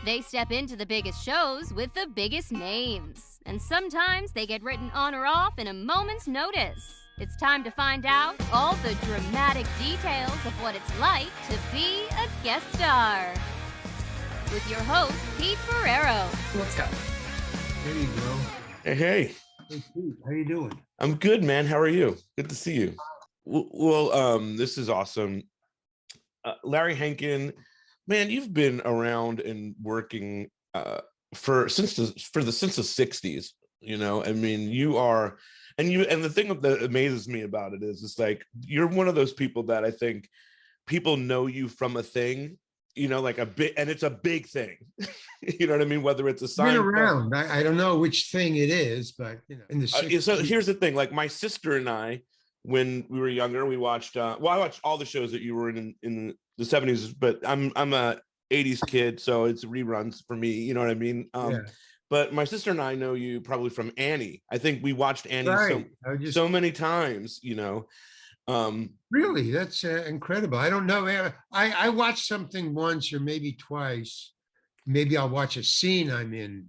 They step into the biggest shows with the biggest names, and sometimes they get written on or off in a moment's notice. It's time to find out all the dramatic details of what it's like to be a guest star. With your host, Pete Ferrero. Let's go. There you go. Hey. Hey, Pete, how you doing? I'm good, man. How are you? Good to see you. Well, this is awesome. Larry Hankin, man, you've been around and working since the 60s. You know, I mean, you are, and the thing that amazes me about it is, it's like you're one of those people that I think people know you from a thing. You know, like a bit, and it's a big thing. You know what I mean? Whether it's a sign around, I don't know which thing it is, but you know, in the 60s. So here's the thing: like my sister and I, when we were younger, we watched. I watched all the shows that you were in the 70s, but I'm a 80s kid, so it's reruns for me. You know what I mean? Yeah. But my sister and I know you probably from Annie. I think we watched Annie so many times. You know. Really, that's incredible. I don't know. I watched something once or maybe twice. Maybe I'll watch a scene I'm in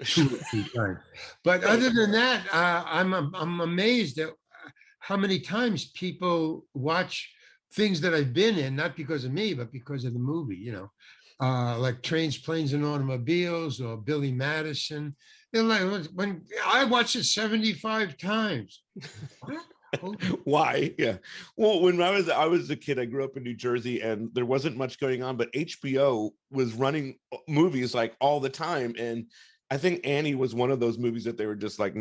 2 or 3 times. But other than that, I'm amazed at how many times people watch things that I've been in, not because of me, but because of the movie. You know, like Trains, Planes, and Automobiles or Billy Madison. And like when I watched it 75 times. Why? Yeah. Well, when I was a kid, I grew up in New Jersey, and there wasn't much going on, but HBO was running movies like all the time, and I think Annie was one of those movies that they were just like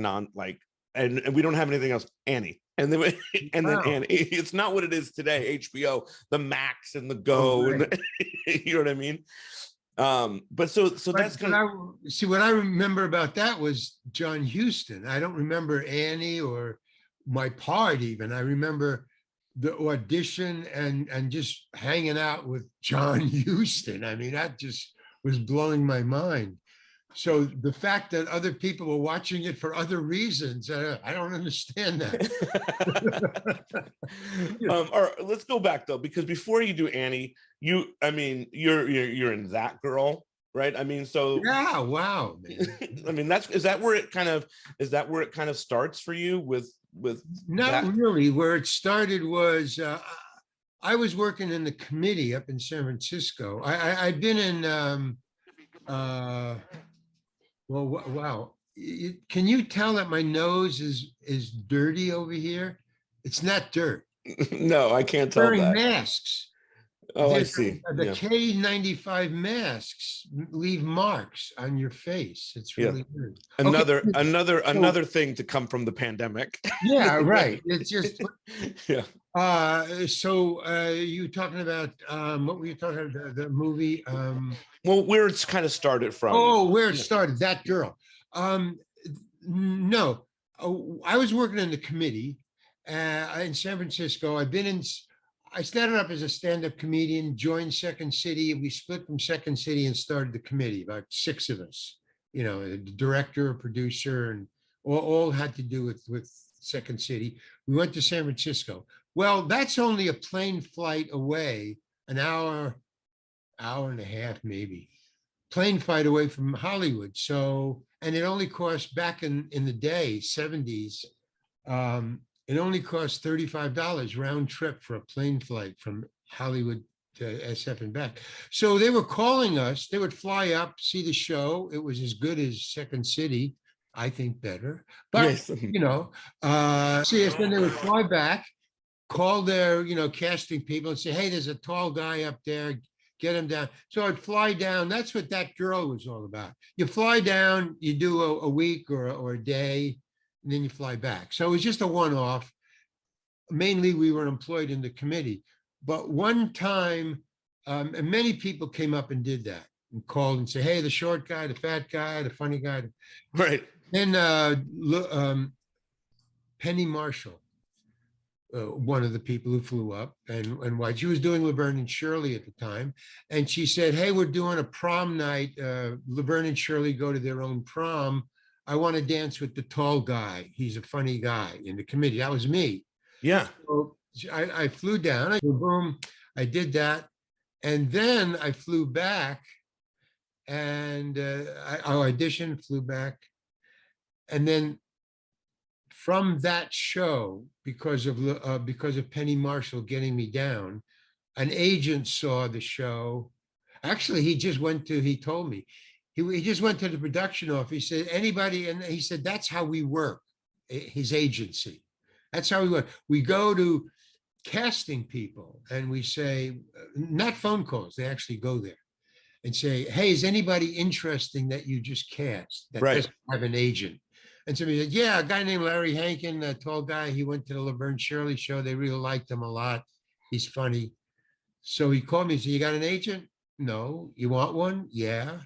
and we don't have anything else. Annie, and then Annie. It's not what it is today. HBO, the Max and the Go, and you know what I mean. But that's kind of see what I remember about that was John Huston. I don't remember Annie or my part even. I remember the audition and just hanging out with John Huston. I mean, that just was blowing my mind. So the fact that other people were watching it for other reasons, I don't understand that. All right, let's go back though, because before you do Annie, you're in That Girl, right? I mean, so yeah, wow. Man. I mean, is that where it kind of starts for you with not that? Really. Where it started was I was working in the committee up in San Francisco. I'd been in well, wow. Can you tell that my nose is dirty over here? It's not dirt. No, I can't tell Wearing that. masks. Oh, I see. The K95 masks leave marks on your face. It's really good. Another thing to come from the pandemic. Yeah, right. It's just yeah. So you talking about what were you talking about? The movie? Well, where it's kind of started from. Oh, where it started, That Girl. No, I was working in the committee in San Francisco. I started up as a stand-up comedian, joined Second City. We split from Second City and started the committee, about 6 of us, you know, the director, a producer, and all had to do with Second City. We went to San Francisco. Well, that's only a plane flight away, an hour and a half, maybe. Plane flight away from Hollywood. So, and it only cost back in the day, 70s, it only cost $35 round trip for a plane flight from Hollywood to SF and back. So they were calling us. They would fly up, see the show. It was as good as Second City, I think better. But, yes. you know, see us, then they would fly back, call their, you know, casting people and say, hey, there's a tall guy up there, get him down. So I'd fly down. That's what That Girl was all about. You fly down, you do a week or a day, and then you fly back. So it was just a one-off. Mainly we were employed in the committee. But one time, and many people came up and did that and called and say, hey, the short guy, the fat guy, the funny guy. Right. Then Penny Marshall, one of the people who flew up and why she was doing Laverne and Shirley at the time. And she said, hey, we're doing a prom night. Laverne and Shirley go to their own prom. I want to dance with the tall guy. He's a funny guy in the committee. That was me. Yeah. So I flew down, boom, I did that. And then I flew back and I auditioned, flew back. And then from that show, because of Penny Marshall getting me down, an agent saw the show. Actually, he told me, he just went to the production office. He said, anybody, and he said, that's how we work, his agency. That's how we work. We go to casting people and we say, not phone calls, they actually go there and say, hey, is anybody interesting that you just cast that doesn't have an agent? And somebody said, yeah, a guy named Larry Hankin, a tall guy. He went to the Laverne Shirley show. They really liked him a lot. He's funny. So he called me and said, you got an agent? No. You want one? Yeah.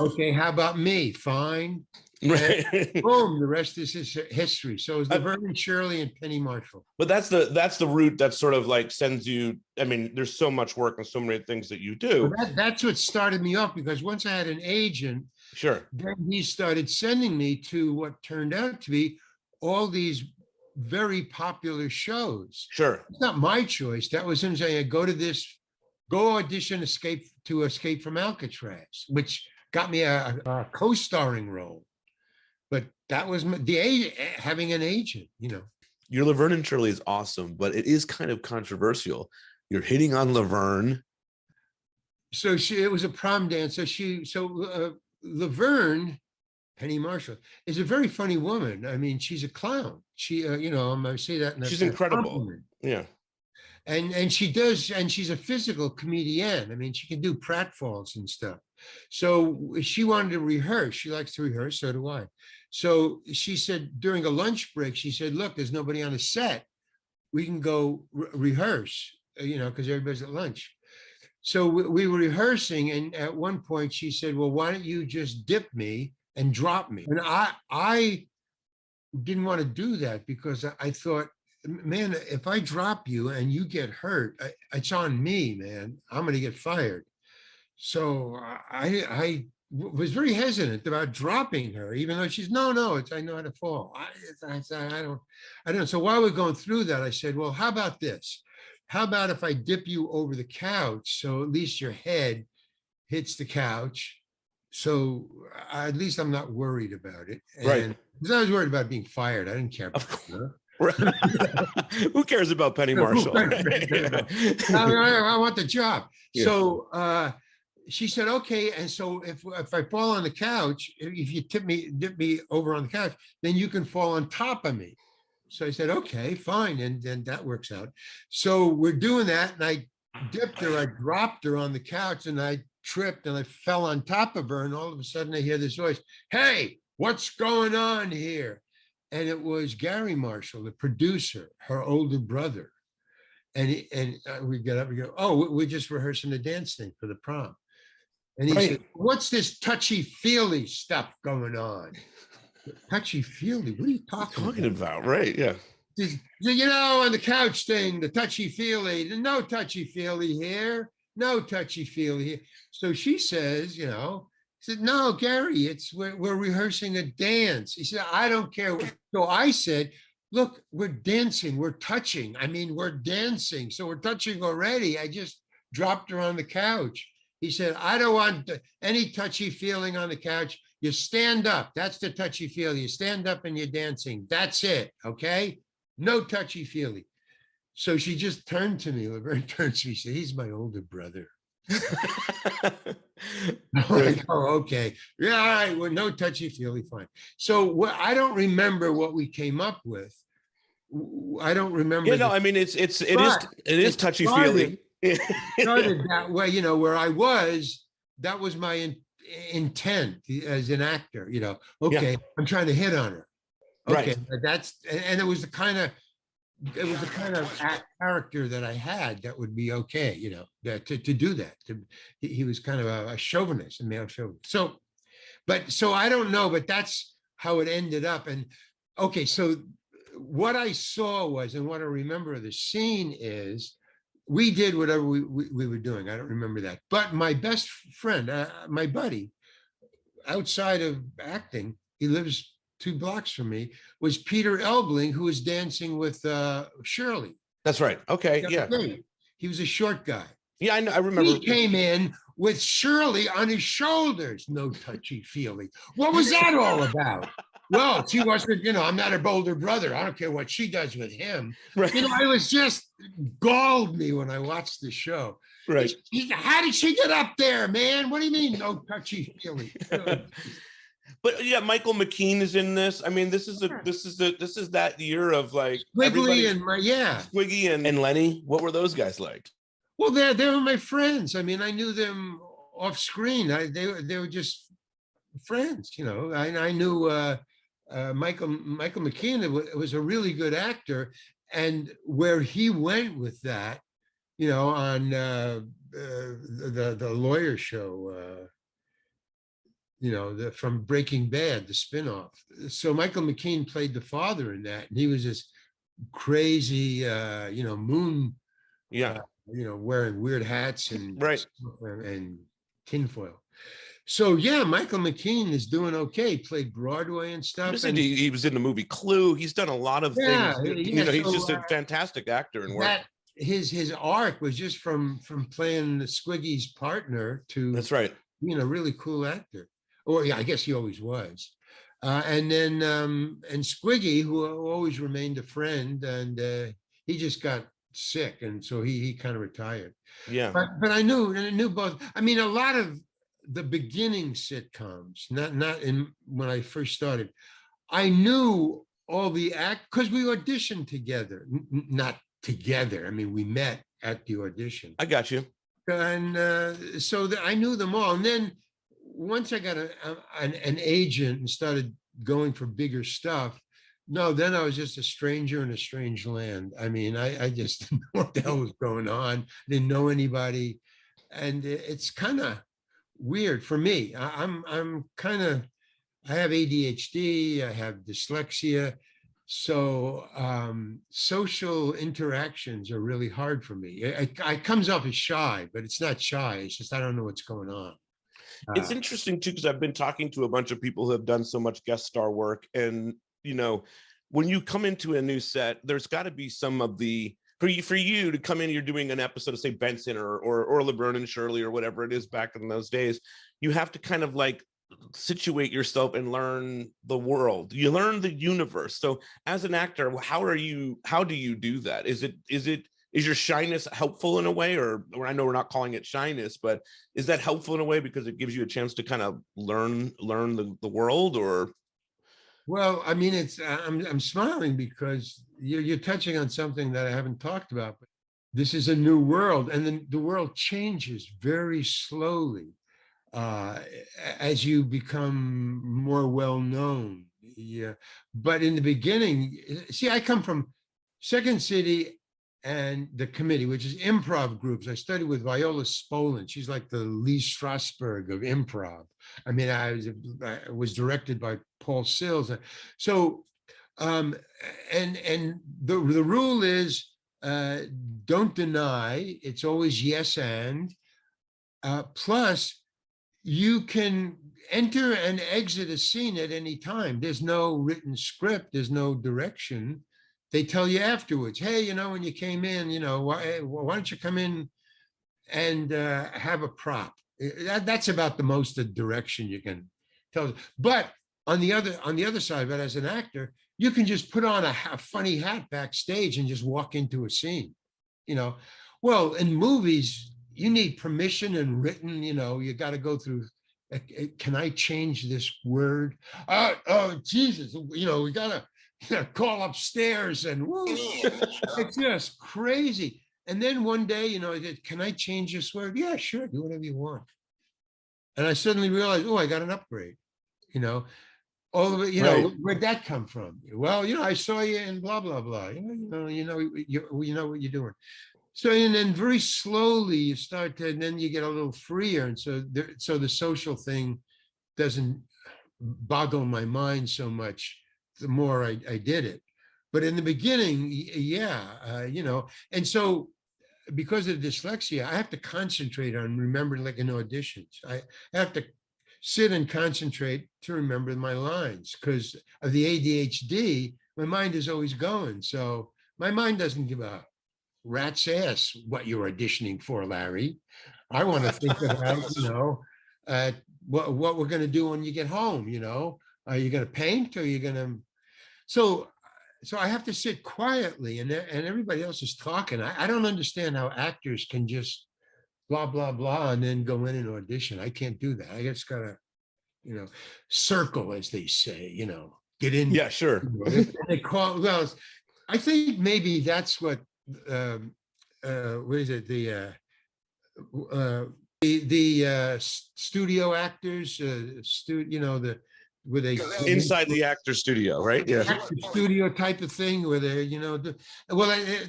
Okay, how about me? Fine. Right. Boom, the rest is history. So it's Laverne Shirley and Penny Marshall. But that's the route that sort of like sends you. I mean, there's so much work and so many things that you do. Well, that's what started me off, because once I had an agent, sure, then he started sending me to what turned out to be all these very popular shows. Sure. It's not my choice. That was him saying, go audition Escape from Alcatraz, which got me a co-starring role. But that was having an agent, you know. Your Laverne and Shirley is awesome, but it is kind of controversial. You're hitting on Laverne. So it was a prom dance. Laverne, Penny Marshall, is a very funny woman. I mean, she's a clown. She, I say that. She's incredible. Yeah. And she's a physical comedian. I mean, she can do pratfalls and stuff. So she wanted to rehearse. She likes to rehearse, so do I. So she said during a lunch break, she said, look, there's nobody on the set. We can go rehearse, because everybody's at lunch. So we were rehearsing, and at one point she said, well, why don't you just dip me and drop me? And I didn't want to do that, because I thought, man, if I drop you and you get hurt, it's on me, man. I'm going to get fired. So I was very hesitant about dropping her, even though she's, no, I know how to fall. I don't. So while we're going through that, I said, well, how about this? How about if I dip you over the couch, so at least your head hits the couch, so at least I'm not worried about it. Right. Because I was worried about being fired. I didn't care about her. Who cares about Penny Marshall? I want the job. Yeah. So she said, okay. And so if I fall on the couch, if you dip me over on the couch, then you can fall on top of me. So I said, okay, fine. And then that works out. So we're doing that. And I dipped her, I dropped her on the couch, and I tripped and I fell on top of her. And all of a sudden I hear this voice, hey, what's going on here? And it was Gary Marshall, the producer, her older brother. And we get up and go, oh, we're just rehearsing the dance thing for the prom. And he said, what's this touchy-feely stuff going on? Touchy-feely? What are you talking about? Right, yeah. On the couch thing, the touchy-feely, no touchy-feely here, no touchy-feely here. So she says, said, no, Gary, we're rehearsing a dance. He said, I don't care. So I said, look, we're dancing, we're touching. I mean, we're dancing. So we're touching already. I just dropped her on the couch. He said, I don't want any touchy feeling on the couch. You stand up. That's the touchy feely. You stand up and you're dancing. That's it. Okay. No touchy feely. So she just turned to me. Laverne turns to me. She said, he's my older brother. Like, oh, okay. Yeah, all right. Well, no touchy feely, fine. So I don't remember what we came up with. I don't remember. I mean, it is touchy feely. Started that way, where I was. That was my intent as an actor. Okay, yeah. I'm trying to hit on her. Okay, right. And it was the kind of. It was the kind of character that I had that would be okay, to do that. He was kind of a chauvinist, a male chauvinist. So I don't know, but that's how it ended up. And okay, so what I saw was, and what I remember of the scene is, we did whatever we were doing. I don't remember that. But my best friend, my buddy, outside of acting, he lives 2 blocks from me, was Peter Elbling, who was dancing with Shirley. That's right. Okay, yeah. He was a short guy. Yeah, I know. I remember. He came in with Shirley on his shoulders. No touchy feely. What was that all about? Well, she wasn't, I'm not her older brother. I don't care what she does with him. Right. I was just galled me when I watched the show. Right. How did she get up there, man? What do you mean, no touchy feely? But yeah, Michael McKean is in this. I mean, this is that year of like Squiggly and Squiggy and Lenny. What were those guys like? Well, they were my friends. I mean, I knew them off screen. They were just friends. I knew Michael McKean was a really good actor, and where he went with that, on the lawyer show. From Breaking Bad, the spinoff. So Michael McKean played the father in that, and he was this crazy, moon, wearing weird hats and tinfoil. So yeah, Michael McKean is doing okay. Played Broadway and stuff. He was in the movie Clue. He's done a lot of things. He's just a fantastic actor and work. His arc was just from playing the Squiggy's partner to being a really cool actor. Or I guess he always was. And then and Squiggy, who always remained a friend, and he just got sick, and so he kind of retired. Yeah. But I knew both. I mean, a lot of the beginning sitcoms, not in when I first started, I knew all the because we auditioned together, not together. I mean, we met at the audition. I got you. And so I knew them all. And then once I got an agent and started going for bigger stuff, then I was just a stranger in a strange land. I mean, I just didn't know what the hell was going on. Didn't know anybody. And it's kind of weird for me. I'm kind of, I have ADHD, I have dyslexia. So social interactions are really hard for me. It comes off as shy, but it's not shy. It's just, I don't know what's going on. It's interesting too, because I've been talking to a bunch of people who have done so much guest star work, and when you come into a new set, there's got to be some of the for you to come in, you're doing an episode of say Benson or Laverne Shirley or whatever it is back in those days. You have to kind of like situate yourself and learn the world. You learn the universe. So as an actor, how do you do that? Is your shyness helpful in a way, or I know we're not calling it shyness, but is that helpful in a way because it gives you a chance to kind of learn the world? Or well, I mean, I'm smiling because you're touching on something that I haven't talked about. But this is a new world, and then the world changes very slowly as you become more well known. Yeah, but in the beginning, see, I come from Second City and the committee, which is improv groups. I studied with Viola Spolin. She's like the Lee Strasberg of improv. I mean, I was directed by Paul Sills. So, and the rule is don't deny. It's always yes and. Plus, you can enter and exit a scene at any time. There's no written script. There's no direction. They tell you afterwards, hey, when you came in, why don't you come in and have a prop? That's about the most of direction you can tell. But on the other side of it, as an actor, you can just put on a funny hat backstage and just walk into a scene. Well, in movies, you need permission and written. You got to go through. Can I change this word? Oh, Jesus! We gotta. Call upstairs and woo, it's just crazy. And then one day, can I change this word? Yeah, sure, do whatever you want. And I suddenly realized, I got an upgrade. All of it. Right. Where'd that come from? Well, I saw you in blah blah blah. You know what you're doing. So and then very slowly you start to, and then you get a little freer, and so the social thing doesn't boggle my mind so much. The more I did it. But in the beginning, and so because of dyslexia, I have to concentrate on remembering, like in auditions. I have to sit and concentrate to remember my lines because of the ADHD. My mind is always going. So my mind doesn't give a rat's ass what you're auditioning for, Larry. I want to think about, what we're going to do when you get home, Are you going to paint or are you going to? So I have to sit quietly and everybody else is talking. I don't understand how actors can just blah, blah, blah, and then go in and audition. I can't do that. I just gotta, circle, as they say, get in. Yeah, sure. They call, well, I think maybe that's what is it? The studio actors, where they inside the actor studio, right? Yeah. Actor studio type of thing where they,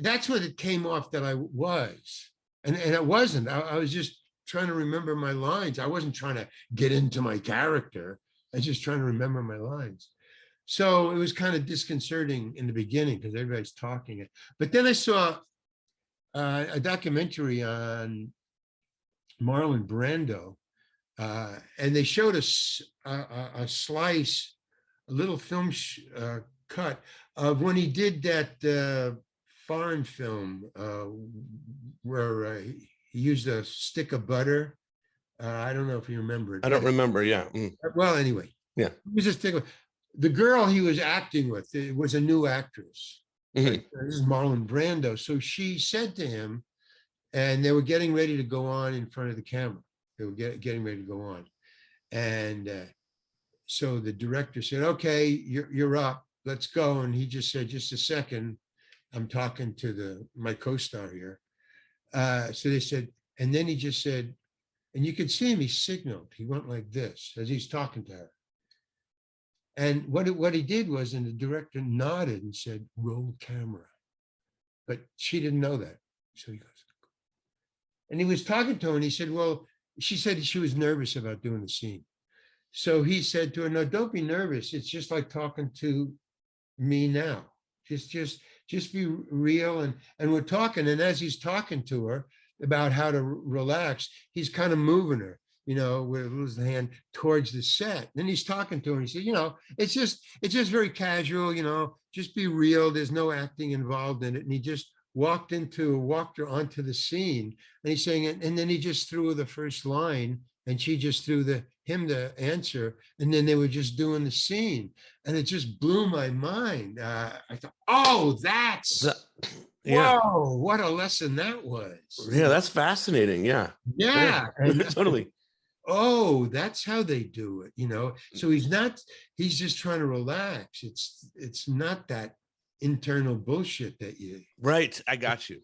that's what it came off that I was. And it wasn't. I was just trying to remember my lines. I wasn't trying to get into my character. I was just trying to remember my lines. So it was kind of disconcerting in the beginning because everybody's talking it. But then I saw a documentary on Marlon Brando, and they showed us a slice, a little film cut of when he did that foreign film where he used a stick of butter. I don't know if you remember it. I don't remember. Yeah. Well, anyway. Yeah. It was a stick of, the girl he was acting with, it was a new actress. This is Marlon Brando. So she said to him, and they were getting ready to go on in front of the camera. They were getting ready to go on. And so the director said, okay, you're up, let's go. And he just said, just a second, I'm talking to my co-star here. So they said, and then he just said, and you could see him, he signaled, he went like this as he's talking to her. And what he did was, and the director nodded and said, roll camera. But she didn't know that. So he goes, and he was talking to her and he said, well, she said she was nervous about doing the scene. So he said to her, no, don't be nervous. It's just like talking to me now. Just be real. And we're talking. And as he's talking to her about how to relax, he's kind of moving her, with his hand towards the set. Then he's talking to her and he said, it's just very casual, just be real. There's no acting involved in it. And he just walked her onto the scene. And he's saying it. And then he just threw her the first line and she just threw him the answer. And then they were just doing the scene. And it just blew my mind. I thought, oh, whoa, what a lesson that was. Yeah, that's fascinating. Yeah. Yeah. Totally. Oh, that's how they do it, So he's just trying to relax. It's not that internal bullshit that you. Right. I got you.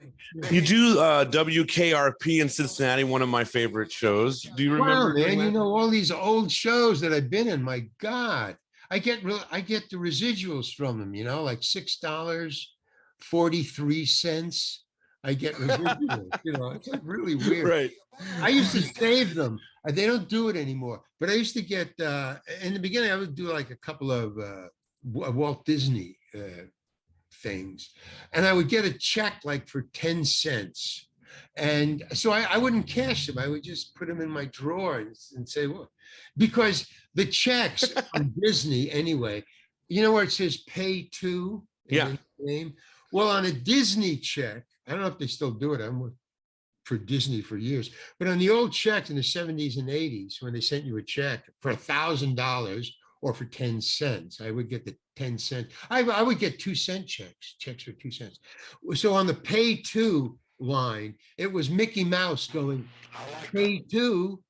You do WKRP in Cincinnati, one of my favorite shows. Do you remember? Wow, man, all these old shows that I've been in, my God, I get the residuals from them, like $6.43. I get residuals, it's like really weird. Right. I used to save them. They don't do it anymore, but I used to get, in the beginning, I would do like a couple of Walt Disney things. And I would get a check like for 10 cents. And so I wouldn't cash them. I would just put them in my drawer and say, well, because the checks on Disney anyway, where it says pay to? Yeah. Name? Well, on a Disney check, I don't know if they still do it. I'm for Disney for years, but on the old checks in the 70s and 80s, when they sent you a check for $1,000 or for 10 cents, I would get the 10 cents. I would get 2-cent checks for 2 cents. So on the pay to line, it was Mickey Mouse going, pay to,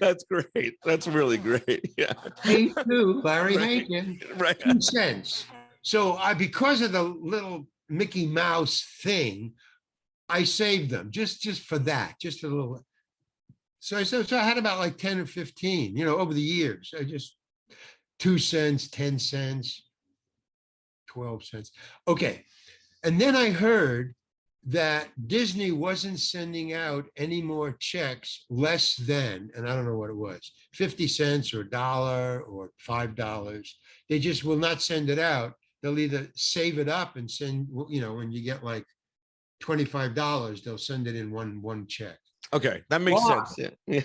That's great. That's really great. Yeah. Pay to Larry Hankin, right. 2 cents. So because of the little Mickey Mouse thing, I saved them just for that, just a little. So I had about like 10 or 15, over the years. I just 2 cents, 10 cents, 12 cents. Okay. And then I heard that Disney wasn't sending out any more checks less than, and I don't know what it was, 50 cents or $1 or $5. They just will not send it out. They'll either save it up and send, when you get like $25, they'll send it in one check. Okay, that makes sense. Yeah.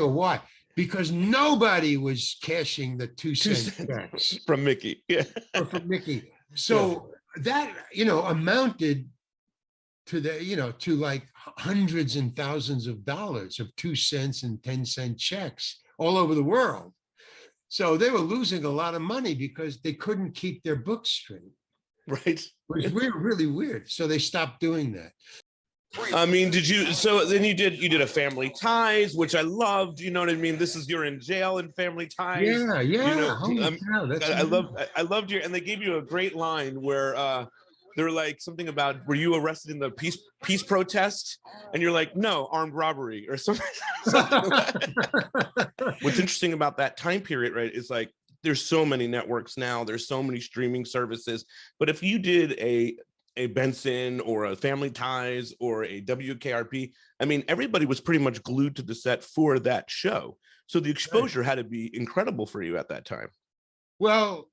Why? Because nobody was cashing the 2-cent checks from Mickey. Yeah. Or from Mickey. So that, amounted to like hundreds and thousands of dollars of 2 cents and 10-cent checks all over the world. So they were losing a lot of money because they couldn't keep their books straight. Right. It was really weird. So they stopped doing that. I mean, so then you did a Family Ties, which I loved, you know what I mean? This is, you're in jail in Family Ties. Yeah. You know, Holy cow, that's I loved and they gave you a great line where they were like something about, were you arrested in the peace protest? And you're like, no, armed robbery or something. What's interesting about that time period, right, is like, there's so many networks now, there's so many streaming services, but if you did a Benson or a Family Ties or a WKRP, I mean, everybody was pretty much glued to the set for that show. So the exposure had to be incredible for you at that time. Well,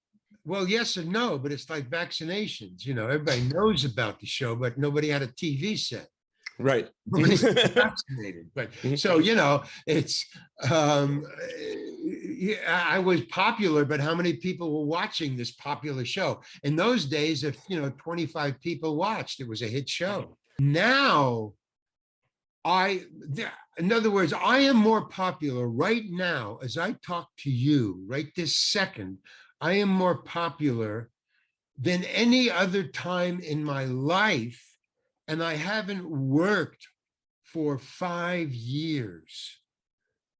yes and no, but it's like vaccinations. Everybody knows about the show, but nobody had a TV set. Right. Nobody's vaccinated. But so, it's, I was popular, but how many people were watching this popular show? In those days, if, 25 people watched, it was a hit show. Now, in other words, I am more popular right now as I talk to you right this second. I am more popular than any other time in my life. And I haven't worked for 5 years.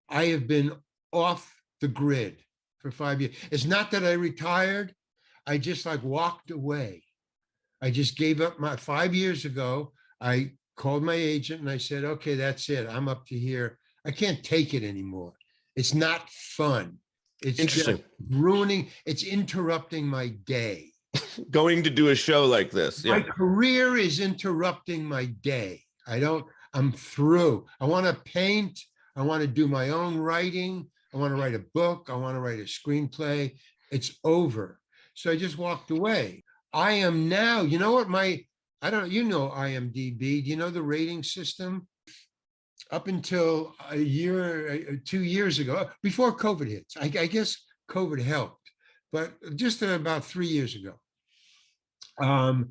I have been off the grid for 5 years. It's not that I retired. I just walked away. I just gave up 5 years ago. I called my agent and I said, okay, that's it. I'm up to here. I can't take it anymore. It's not fun. It's just ruining, it's interrupting my day. Going to do a show like this. Yeah. My career is interrupting my day. I'm through. I want to paint. I want to do my own writing. I want to write a book. I want to write a screenplay. It's over. So I just walked away. I am now, you know what IMDb, do you know the rating system? Up until 2 years ago, before COVID hits, I guess COVID helped, but just about 3 years ago, I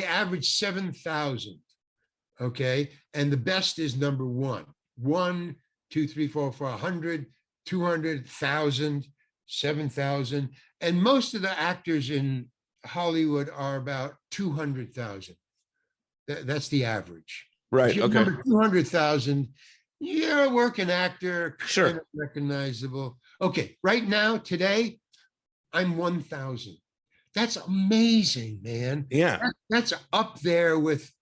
averaged 7,000. Okay. And the best is number 1, 1, 2, 3, 4, 400, 200,000, 7,000. And most of the actors in Hollywood are about 200,000. That's the average. Right. If you're Okay. number 200,000, you're a working actor, Sure. kind of recognizable. Okay. Right now, today, I'm 1,000. That's amazing, man. Yeah. That's up there with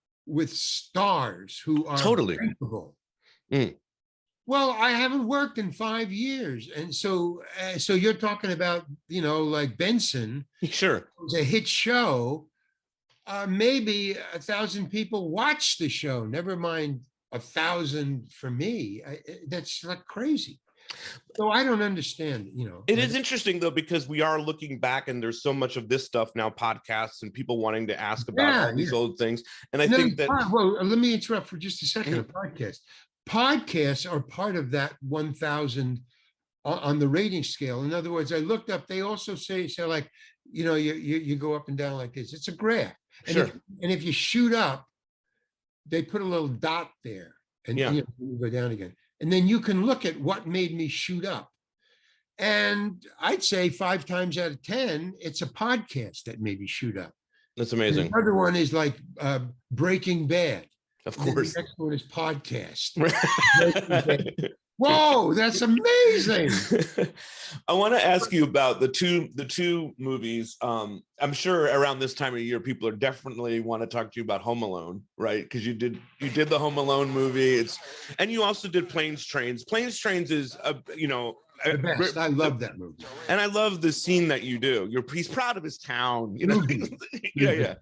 stars who are Totally. capable. Mm. Well, I haven't worked in 5 years, and so you're talking about like Benson. Sure. It was a hit show. Maybe 1,000 people watched the show. Never mind 1,000 for me. That's like crazy. So I don't understand, It is interesting though, because we are looking back and there's so much of this stuff now, podcasts and people wanting to ask about all these old things. And I think that, well, let me interrupt for just a second. Podcasts are part of that 1,000 on the rating scale. In other words, I looked up, they also say like, you go up and down like this. It's a graph. And, sure. if you shoot up, they put a little dot there and you go down again. And then you can look at what made me shoot up. And I'd say 5 times out of 10, it's a podcast that made me shoot up. That's amazing. And the other one is like Breaking Bad. Of course. The next one is podcast. Whoa, that's amazing. I want to ask you about the two movies. I'm sure around this time of year, people are definitely want to talk to you about Home Alone, right? Because you did the Home Alone movie. And you also did Planes, Trains. Planes, Trains is the best. I love that movie. And I love the scene that you do. He's proud of his town, yeah.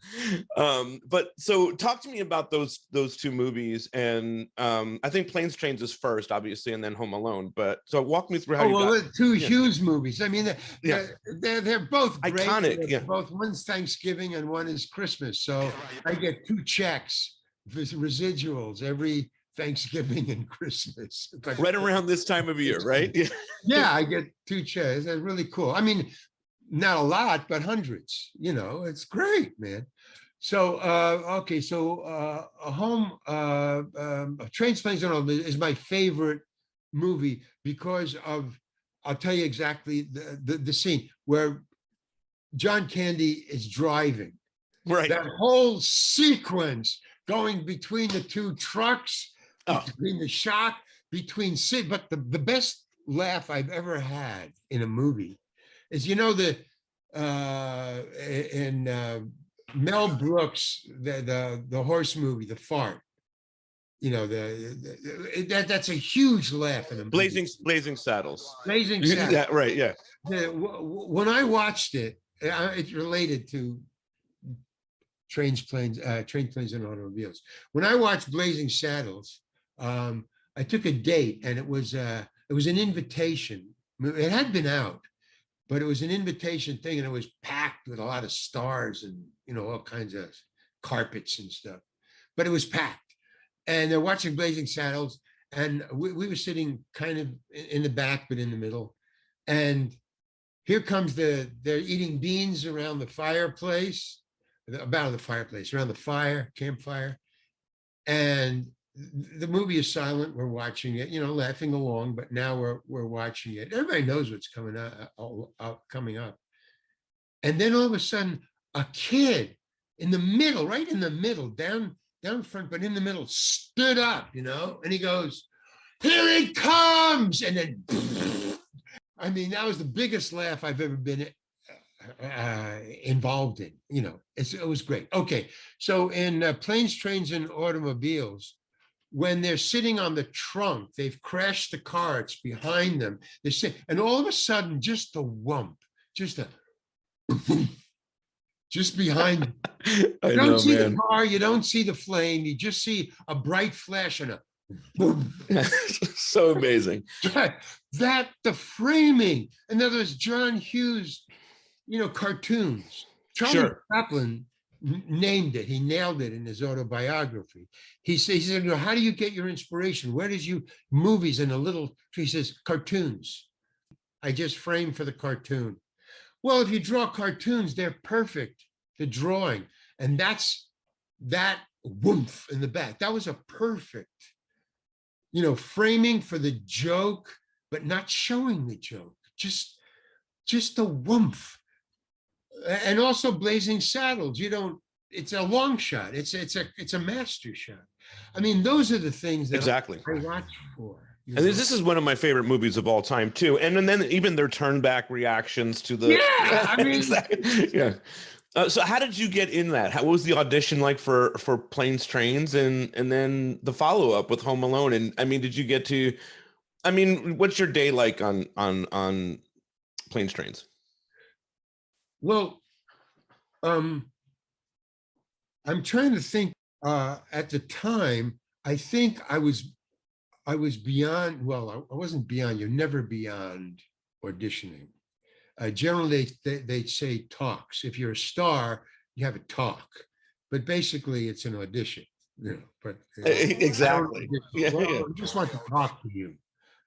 But so talk to me about those two movies. And I think Planes, Trains is first, obviously, and then Home Alone. But so walk me through how two Hughes movies. I mean, they're both great. Iconic. Yeah. Both, one's Thanksgiving and one is Christmas. So I get 2 checks for residuals every Thanksgiving and Christmas. Like, right around this time of year, right? Yeah, I get 2 checks. That's really cool. I mean, not a lot, but hundreds. It's great, man. So okay, so Trains, Planes, and Automobiles is my favorite movie because of, I'll tell you exactly the scene where John Candy is driving. Right. That whole sequence going between the two trucks, between the shock, between Sid, but the best laugh I've ever had in a movie is, in Mel Brooks, the horse movie, The Fart. That's a huge laugh in a movie. Blazing Saddles. Blazing Saddles. Yeah, right. Yeah. When I watched it, it's related to Trains, Planes, and Automobiles. When I watched Blazing Saddles, I took a date, and it was an invitation. It had been out, but it was an invitation thing, and it was packed with a lot of stars and all kinds of carpets and stuff. But it was packed, and they're watching Blazing Saddles, and we were sitting kind of in the back, but in the middle, and here comes they're eating beans around the fireplace, around the campfire, and the movie is silent. We're watching it, laughing along, but now we're watching it. Everybody knows what's coming up. And then all of a sudden, a kid in the middle, right in the middle, down front, but in the middle, stood up, and he goes, "Here it comes!" And then, I mean, that was the biggest laugh I've ever been involved in. It was great. Okay, so in Planes, Trains, and Automobiles, when they're sitting on the trunk, they've crashed the car, it's behind them. They say, and all of a sudden, just a whump, just behind. You don't see the car, you don't see the flame, you just see a bright flash and a boom. So amazing. That the framing. In other words, John Hughes, cartoons. Charlie Chaplin named it. He nailed it in his autobiography. He said, how do you get your inspiration? Where does you movies and he says, cartoons. I just frame for the cartoon. Well, if you draw cartoons, they're perfect, the drawing. And that's that woomph in the back. That was a perfect, framing for the joke, but not showing the joke. Just the woomph. And also Blazing Saddles, it's a long shot. It's a master shot. I mean, those are the things that exactly I watch for. And this is one of my favorite movies of all time too. And then even their turn back reactions to the exactly. Yeah. So how did you get in that? What was the audition like for Planes, Trains, and then the follow up with Home Alone? And I mean, did you get to? I mean, what's your day like on Planes, Trains? Well, I'm trying to think. At the time, I think I was beyond. Well, I wasn't beyond. You're never beyond auditioning. Generally, they say talks. If you're a star, you have a talk, but basically, it's an audition. But exactly. I just want to talk to you.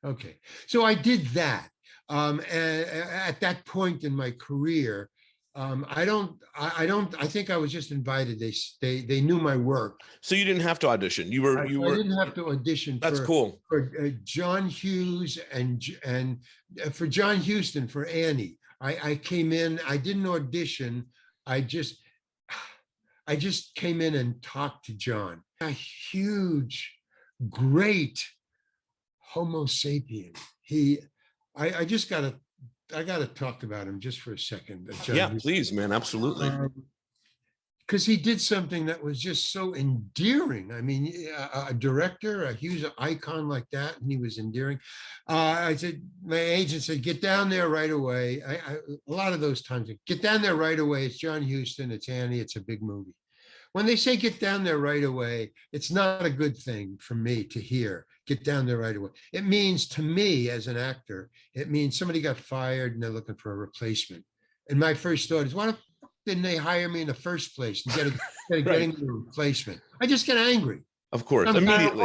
Okay, so I did that. And at that point in my career, I think I was just invited. They knew my work. So you didn't have to audition. I didn't have to audition. That's cool. For John Hughes and for John Huston, for Annie. I came in. I didn't audition. I just came in and talked to John. A huge, great Homo sapien. I just got to talk about him just for a second. Yeah, please, man. Absolutely. Because he did something that was just so endearing. I mean, a director, a huge icon like that, and he was endearing. I said, my agent said, get down there right away. A lot of those times, get down there right away. It's John Huston, it's Annie, it's a big movie. When they say get down there right away, it's not a good thing for me to hear, get down there right away. It means, to me as an actor, it means somebody got fired and they're looking for a replacement. And my first thought is, why didn't they hire me in the first place instead of getting a replacement? I just get angry. Of course, immediately,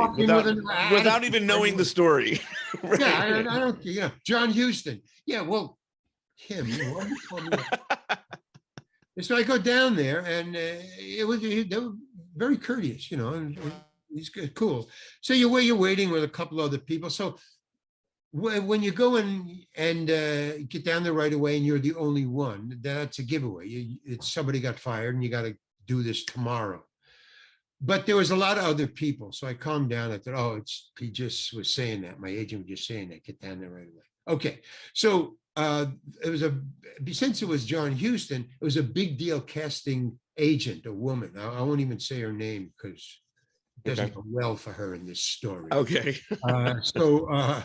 without even knowing the story. Right. Yeah, I don't, John Huston. Yeah, well, him. So I go down there, and they were very courteous, and he's good, cool. So you're waiting with a couple other people. So when you go in and get down there right away, and you're the only one, that's a giveaway. It's somebody got fired, and you got to do this tomorrow. But there was a lot of other people, so I calmed down. I thought, oh, he just was saying that. My agent was just saying that. Get down there right away. Okay, so it was since it was John Huston, it was a big deal casting agent, a woman. I won't even say her name because it doesn't go well for her in this story. Okay. So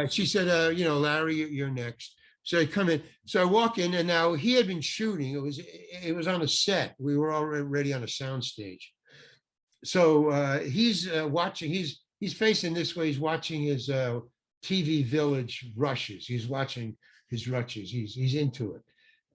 she said, Larry, you're next. So I come in. So I walk in, and now he had been shooting. It was on a set. We were already on a sound stage. So he's watching. He's facing this way. He's watching his TV Village rushes. He's watching his rushes. He's into it.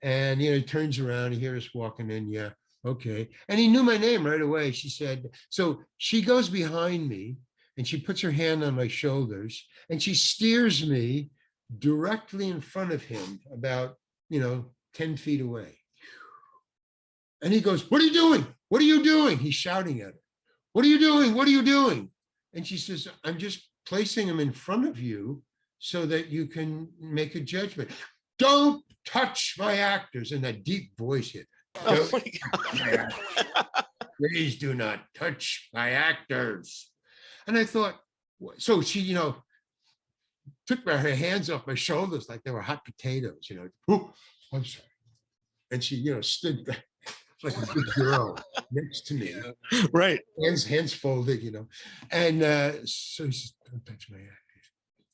And he turns around. He hears us walking in. Yeah, okay. And he knew my name right away. She said. So she goes behind me, and she puts her hand on my shoulders, and she steers me directly in front of him, about 10 feet away. And he goes, "What are you doing? What are you doing?" He's shouting at her. "What are you doing? What are you doing?" And she says, "I'm just placing him in front of you so that you can make a judgment. Don't touch my actors." And that deep voice hit. Oh my God. Please do not touch my actors. And I thought, so she, took her hands off my shoulders like they were hot potatoes, Oh, I'm sorry. And she, stood there like a good girl next to me. Right. Hands folded, And so he says, "Don't touch my actors."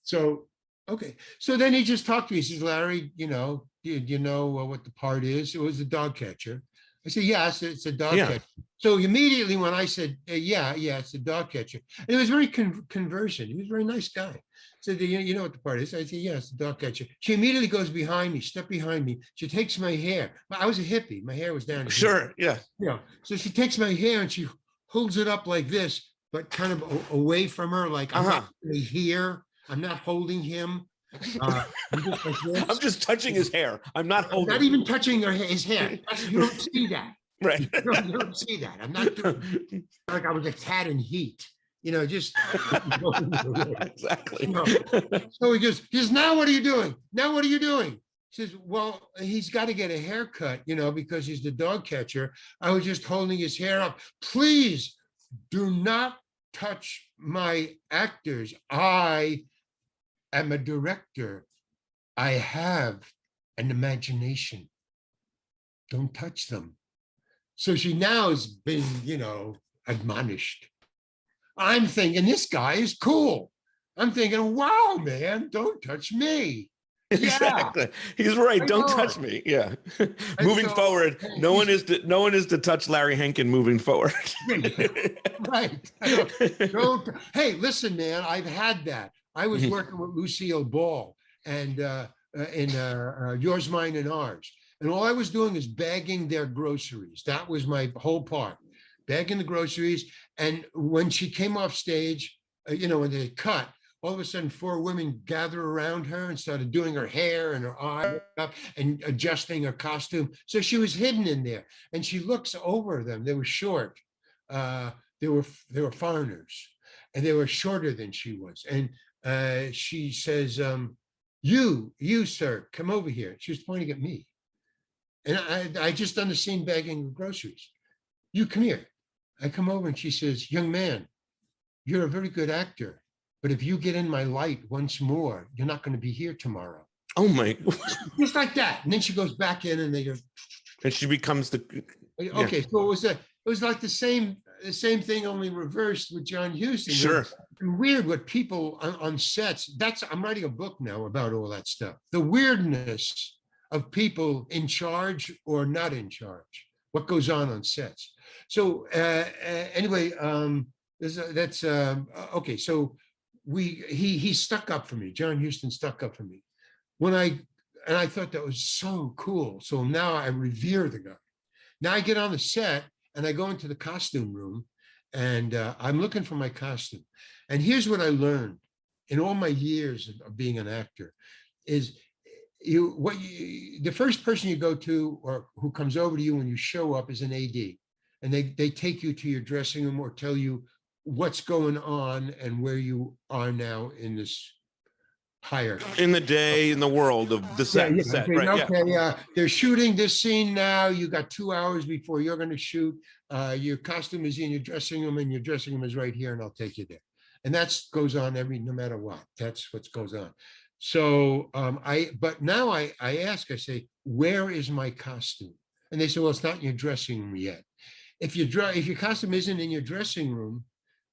So, okay. So then he just talked to me. He says, "Larry, do you know what the part is?" It was the dog catcher. I said, "Yes, it's a dog catcher." So immediately when I said, yeah, it's a dog catcher. And it was very conversant. He was a very nice guy. So you know what the part is? I said, "Yes, the dog catcher." She immediately goes behind me, step behind me. She takes my hair. I was a hippie. My hair was down. Sure, yeah. So she takes my hair and she holds it up like this, but kind of away from her, like I'm not really here. I'm not holding him. I'm just touching his hair. I'm not holding. Not even touching his hair. You don't see that. Right. You don't see that. I'm not doing like I was a cat in heat. Just exactly. So he goes, "Now what are you doing? Now what are you doing?" He says, "Well, he's got to get a haircut, because he's the dog catcher. I was just holding his hair up. Please do not touch my actors. I am a director. I have an imagination. Don't touch them." So she now has been, admonished. I'm thinking this guy is cool. I'm thinking, wow, man, don't touch me. Exactly. Yeah. He's right. Don't touch me. Yeah. Moving forward, no one is to touch Larry Hankin moving forward. Right. Hey, listen, man, I've had that. I was working with Lucille Ball and in Yours, Mine, and Ours. And all I was doing is bagging their groceries. That was my whole part, bagging the groceries. And when she came off stage, when they cut, all of a sudden 4 women gathered around her and started doing her hair and her eye up and adjusting her costume. So she was hidden in there. And she looks over them. They were short. They were foreigners, and they were shorter than she was. And she says, you, sir, come over here. She was pointing at me. And I just done the scene bagging groceries. "You come here." I come over and she says, "Young man, you're a very good actor, but if you get in my light once more, you're not going to be here tomorrow." Oh my. Just like that. And then she goes back in and they just. And she becomes the. Okay, so it was like the same thing, only reversed with John Huston. Sure. Weird what people on sets. I'm writing a book now about all that stuff. The weirdness of people in charge or not in charge, what goes on sets. So anyway, that's okay. So he stuck up for me. John Huston stuck up for me and I thought that was so cool. So now I revere the guy. Now I get on the set and I go into the costume room and I'm looking for my costume. And here's what I learned in all my years of being an actor is the first person you go to or who comes over to you when you show up is an AD, and they take you to your dressing room or tell you what's going on and where you are now in this hierarchy. In the day, in the world of the set, right? Okay, they're shooting this scene now. You got 2 hours before you're going to shoot. Your costume is in your dressing room, and your dressing room is right here, and I'll take you there. And that goes on no matter what. That's what goes on. So but now I ask, I say, where is my costume? And they say, well, it's not in your dressing room yet. If your costume isn't in your dressing room,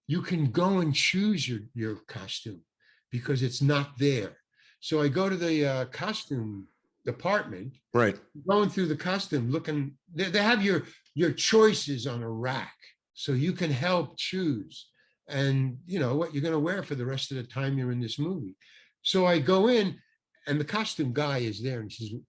you can go and choose your costume because it's not there. So I go to the costume department, right? Going through the costume, looking, they have your choices on a rack, so you can help choose and what you're going to wear for the rest of the time you're in this movie. So I go in, and the costume guy is there, and he says,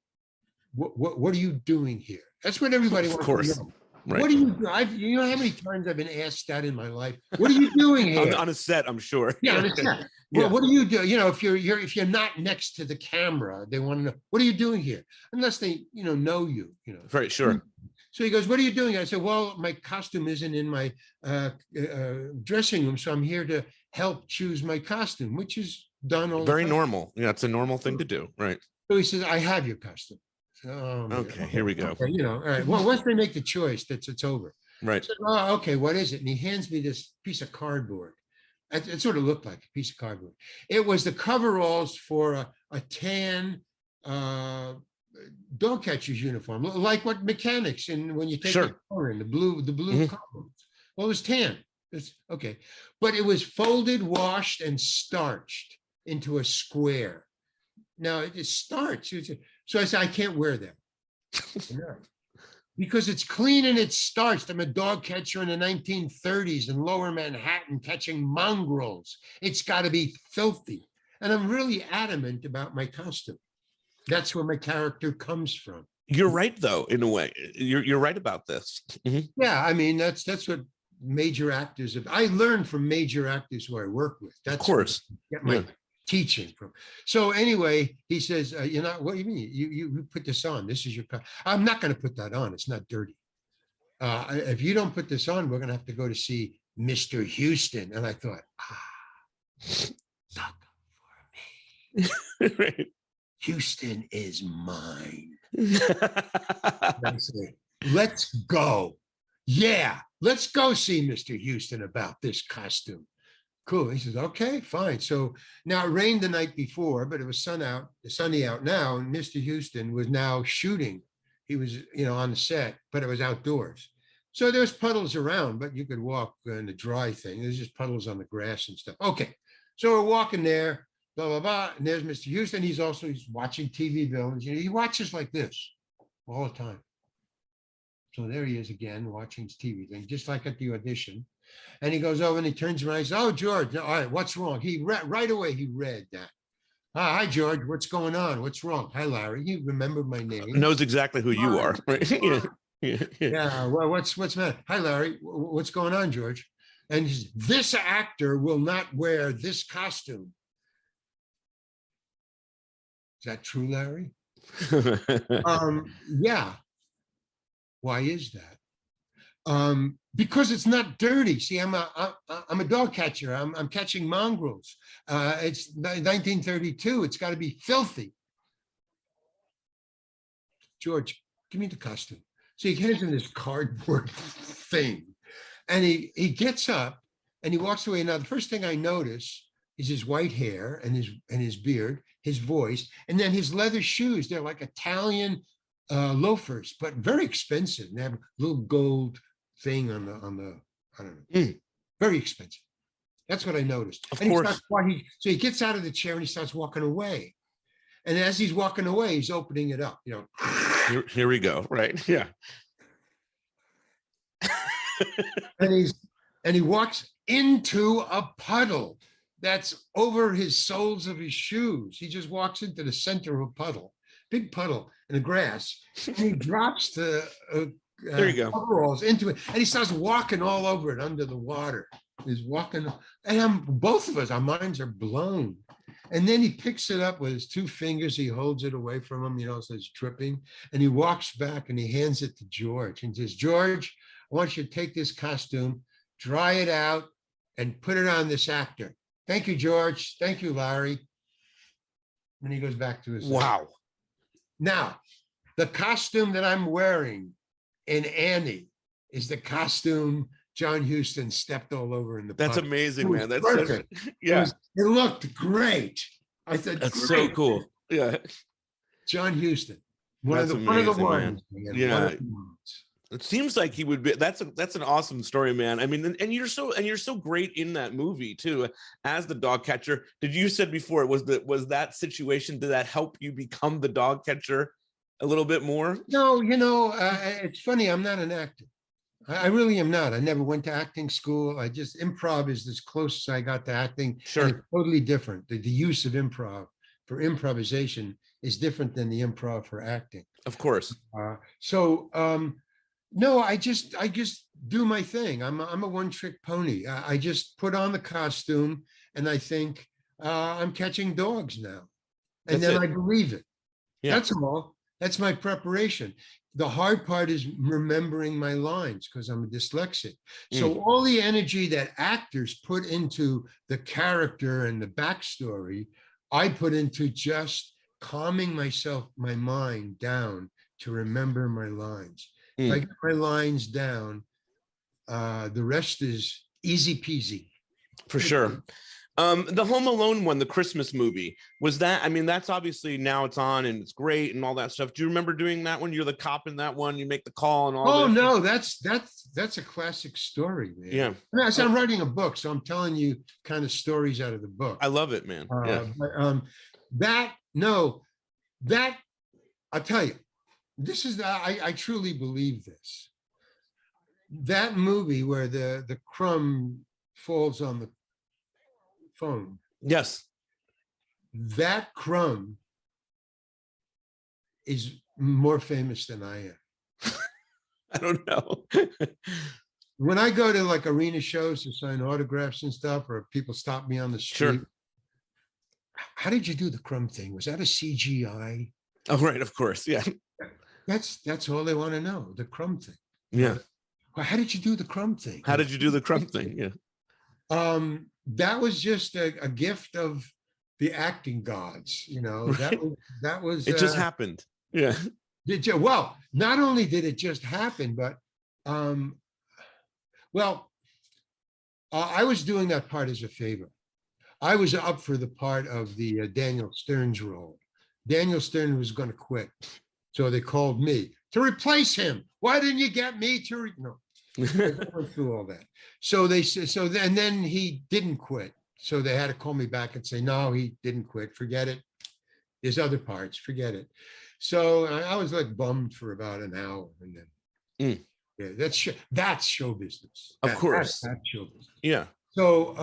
"What are you doing here?" That's what everybody wants to know. Right. What do you do? You know how many times I've been asked that in my life? What are you doing here? on a set, I'm sure. Yeah, on a set. Well, what do you do? If you're not next to the camera, they want to know, what are you doing here? Unless they, know you. Right, sure. So he goes, what are you doing? I said, well, my costume isn't in my dressing room, so I'm here to help choose my costume, which is done all very the time. Normal. Yeah, it's a normal thing to do, right? So he says, I have your costume. Okay, here we go. Okay, all right. Well, once they make the choice, it's over. Right. So, oh, okay, what is it? And he hands me this piece of cardboard. It sort of looked like a piece of cardboard. It was the coveralls for a tan dog catcher's uniform, like what mechanics and when you take the car in the blue coveralls. Well, it was tan. It's okay, but it was folded, washed, and starched into a square. Now it starts. So I said, I can't wear that because it's clean and it's starched. I'm a dog catcher in the 1930s in Lower Manhattan catching mongrels. It's got to be filthy. And I'm really adamant about my costume. That's where my character comes from. You're right, though, in a way. You're right about this. Mm-hmm. Yeah, I mean, that's what major actors have. I learned from major actors who I work with. That's of course. Get my teaching from. So anyway, he says, what do you mean? You put this on. This is your costume. I'm not going to put that on. It's not dirty. If you don't put this on, we're going to have to go to see Mr. Houston. And I thought, suck for me. Right. Houston is mine. I say, let's go. Yeah, let's go see Mr. Houston about this costume. Cool. He says, okay, fine. So now it rained the night before, but it was sunny out now. And Mr. Houston was now shooting. He was, on the set, but it was outdoors. So there's puddles around, but you could walk in the dry thing. There's just puddles on the grass and stuff. Okay. So we're walking there, blah, blah, blah. And there's Mr. Houston. He's watching TV villains. He watches like this all the time. So there he is again, watching his TV thing, just like at the audition. And he goes over and he turns around. He says, oh, George, all right, what's wrong? Right away, he read that. Hi, George, what's going on? What's wrong? Hi, Larry. He remembered my name. Knows exactly who you are. Right? Yeah. Well, what's the matter? Hi, Larry. What's going on, George? And he says, this actor will not wear this costume. Is that true, Larry? Yeah. Why is that? Because it's not dirty. See, I'm a dog catcher. I'm catching mongrels. It's 1932. It's got to be filthy. George, give me the costume. So he hands him this cardboard thing, and he gets up and he walks away. Now, the first thing I notice is his white hair and his beard, his voice, and then his leather shoes. They're like Italian loafers, but very expensive. And they have a little gold thing on the I don't know, very expensive. That's what I noticed. Of course. So he gets out of the chair and he starts walking away. And as he's walking away, he's opening it up. Here we go. Right. Yeah. and he walks into a puddle that's over his soles of his shoes. He just walks into the center of a puddle, big puddle in the grass, and he drops the there you go. Overalls into it, and he starts walking all over it under the water. He's walking, and both of us, our minds are blown. And then he picks it up with his two fingers. He holds it away from him, so it's dripping. And he walks back and he hands it to George and says, George, I want you to take this costume, dry it out, and put it on this actor. Thank you, George. Thank you, Larry. And he goes back to his. Wow. Now, the costume that I'm wearing in Annie is the costume John Huston stepped all over in the That's pub. amazing, man. That's perfect. Yeah. It looked great. I said, That's great. so cool. Yeah. John Huston. One of the amazing, ones. man. Yeah. It seems like he would be. That's an awesome story, man. I mean, and you're so great in that movie too, as the dog catcher. Did you said before was that situation? Did that help you become the dog catcher a little bit more? No, it's funny. I'm not an actor. I really am not. I never went to acting school. Improv is as close as I got to acting. Sure. It's totally different. The use of improv for improvisation is different than the improv for acting. Of course. No, I just do my thing. I'm a one-trick pony. I just put on the costume and I think I'm catching dogs now. And then I believe it. Yeah. That's all. That's my preparation. The hard part is remembering my lines because I'm a dyslexic. So all the energy that actors put into the character and the backstory, I put into just calming my mind down to remember my lines. If I get my lines down, the rest is easy peasy. For sure. The Home Alone one, the Christmas movie, was that? I mean, that's obviously now it's on and it's great and all that stuff. Do you remember doing that one? You're the cop in that one. You make the call and all. Oh no, that's a classic story, man. Yeah. So I'm writing a book, so I'm telling you kind of stories out of the book. I love it, man. That I'll tell you. This is I truly believe this. That movie where the crumb falls on the phone. Yes. That crumb is more famous than I am. I don't know. When I go to like arena shows to sign autographs and stuff, or people stop me on the street. Sure. How did you do the crumb thing? Was that a CGI? Oh, right. Of course. Yeah. That's all they want to know, the crumb thing. Yeah. Well, how did you do the crumb thing? How did you do the crumb thing? Yeah. That was just a gift of the acting gods, Right. that was it just happened. Yeah. Well, not only did it just happen, but I was doing that part as a favor. I was up for the part of the Daniel Stern's role. Daniel Stern was going to quit. So they called me to replace him. Why didn't you get me to? No, I went through all that. So they said, and then he didn't quit. So they had to call me back and say, no, he didn't quit. Forget it. There's other parts. Forget it. So I was like bummed for about an hour. And then, yeah, that's show business. Of course. That's show business. Yeah. So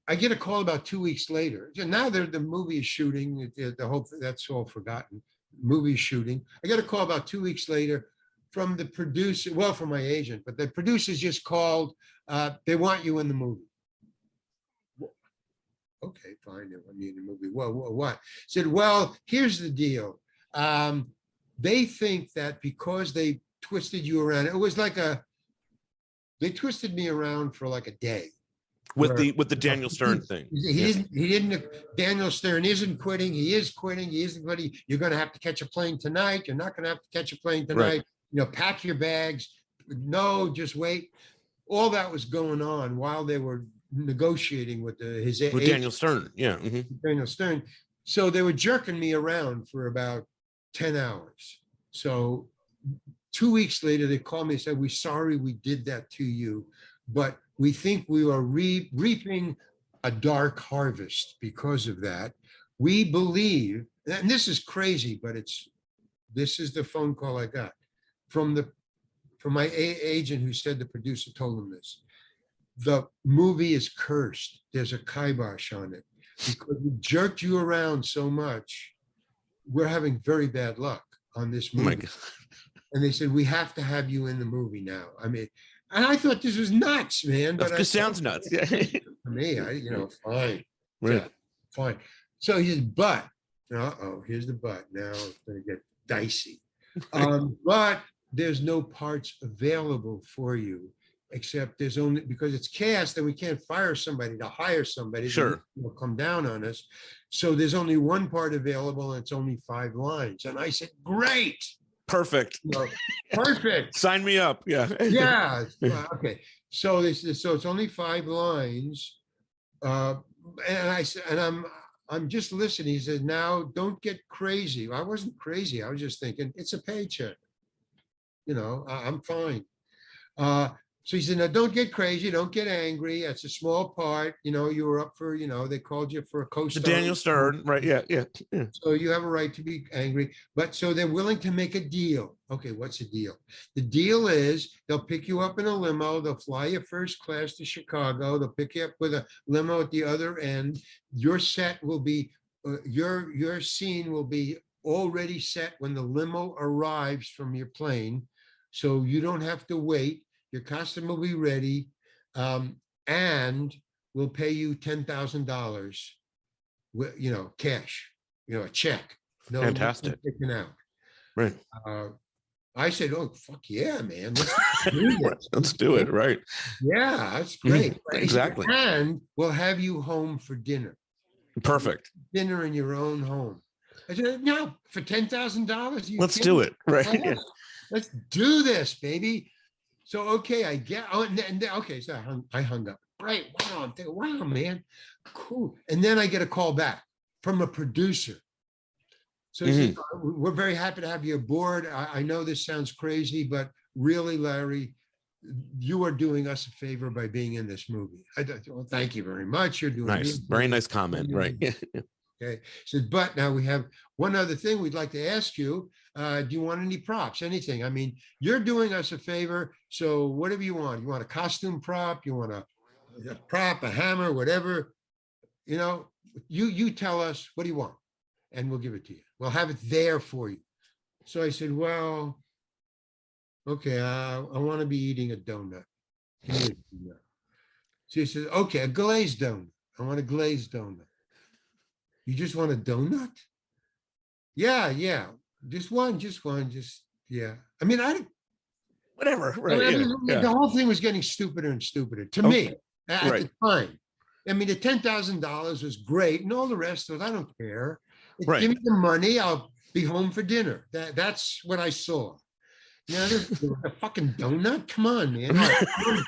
I get a call about 2 weeks later. Now the movie is shooting. The whole that's all forgotten. Movie shooting. I got a call about 2 weeks later from the producer, from my agent, but the producers just called. They want you in the movie. Okay, fine. They want me in the movie. What? Said, well, here's the deal. They think that because they twisted you around, it was like they twisted me around for like a day. With the Daniel Stern thing. He didn't, Daniel Stern isn't quitting. He is quitting. He isn't quitting. You're going to have to catch a plane tonight. You're not going to have to catch a plane tonight. Right. Pack your bags. No, just wait. All that was going on while they were negotiating with his agent. With Daniel Stern. Yeah. Mm-hmm. Daniel Stern. So they were jerking me around for about 10 hours. So 2 weeks later, they called me and said, we're sorry we did that to you, but we think we are reaping a dark harvest because of that. We believe, and this is crazy, but this is the phone call I got from my agent who said the producer told him this. The movie is cursed. There's a kibosh on it because we jerked you around so much. We're having very bad luck on this movie. Oh my God. And they said, we have to have you in the movie now. I mean, and I thought this was nuts, man. But it sounds nuts. Yeah. For me, fine. Right. fine. So he says, but, here's the but. Now it's going to get dicey. But there's no parts available for you, except there's only, because it's cast and we can't fire somebody to hire somebody. Sure. Will come down on us. So there's only one part available and it's only 5 lines. And I said, great. Perfect. Perfect. Sign me up. Yeah. Yeah. Okay. So so it's only 5 lines. And I said, and I'm just listening. He said, now don't get crazy. I wasn't crazy. I was just thinking it's a paycheck. I'm fine. So he said, now don't get crazy. Don't get angry. That's a small part. You were up for, they called you for a co-star. The Daniel Stern, right? Yeah. So you have a right to be angry. But so they're willing to make a deal. Okay, what's the deal? The deal is they'll pick you up in a limo. They'll fly you first class to Chicago. They'll pick you up with a limo at the other end. Your set will be, your scene will be already set when the limo arrives from your plane. So you don't have to wait. Your costume will be ready, and we'll pay you $10,000, cash, a check. No, fantastic. Taken out. Right. I said, "Oh, fuck yeah, man! Let's do this. Let's do it." Right. Yeah, that's great. Exactly. And we'll have you home for dinner. Perfect. Dinner in your own home. I said, no, for $10,000. Let's do it. Right. Let's do this, baby. So, okay, okay, so I hung up. Great, wow, I'm thinking, wow, man, cool. And then I get a call back from a producer. So he said, we're very happy to have you aboard. I know this sounds crazy, but really, Larry, you are doing us a favor by being in this movie. I thought, well, thank you very much. You're doing nice, very nice comment, right? Okay. He said, but now we have one other thing we'd like to ask you. Do you want any props? Anything? I mean, you're doing us a favor. So whatever you want. You want a costume prop? You want a prop, a hammer, whatever? You tell us, what do you want? And we'll give it to you. We'll have it there for you. So I said, well, okay, I want to be eating a donut. So he said, okay, a glazed donut. I want a glazed donut. You just want a donut? Yeah. Just one, yeah. I mean, whatever. Right. The whole thing was getting stupider and stupider to me at the time. I mean, the $10,000 was great, and all the rest of it, I don't care. Give me the money, I'll be home for dinner. That's what I saw. A fucking donut? Come on, man.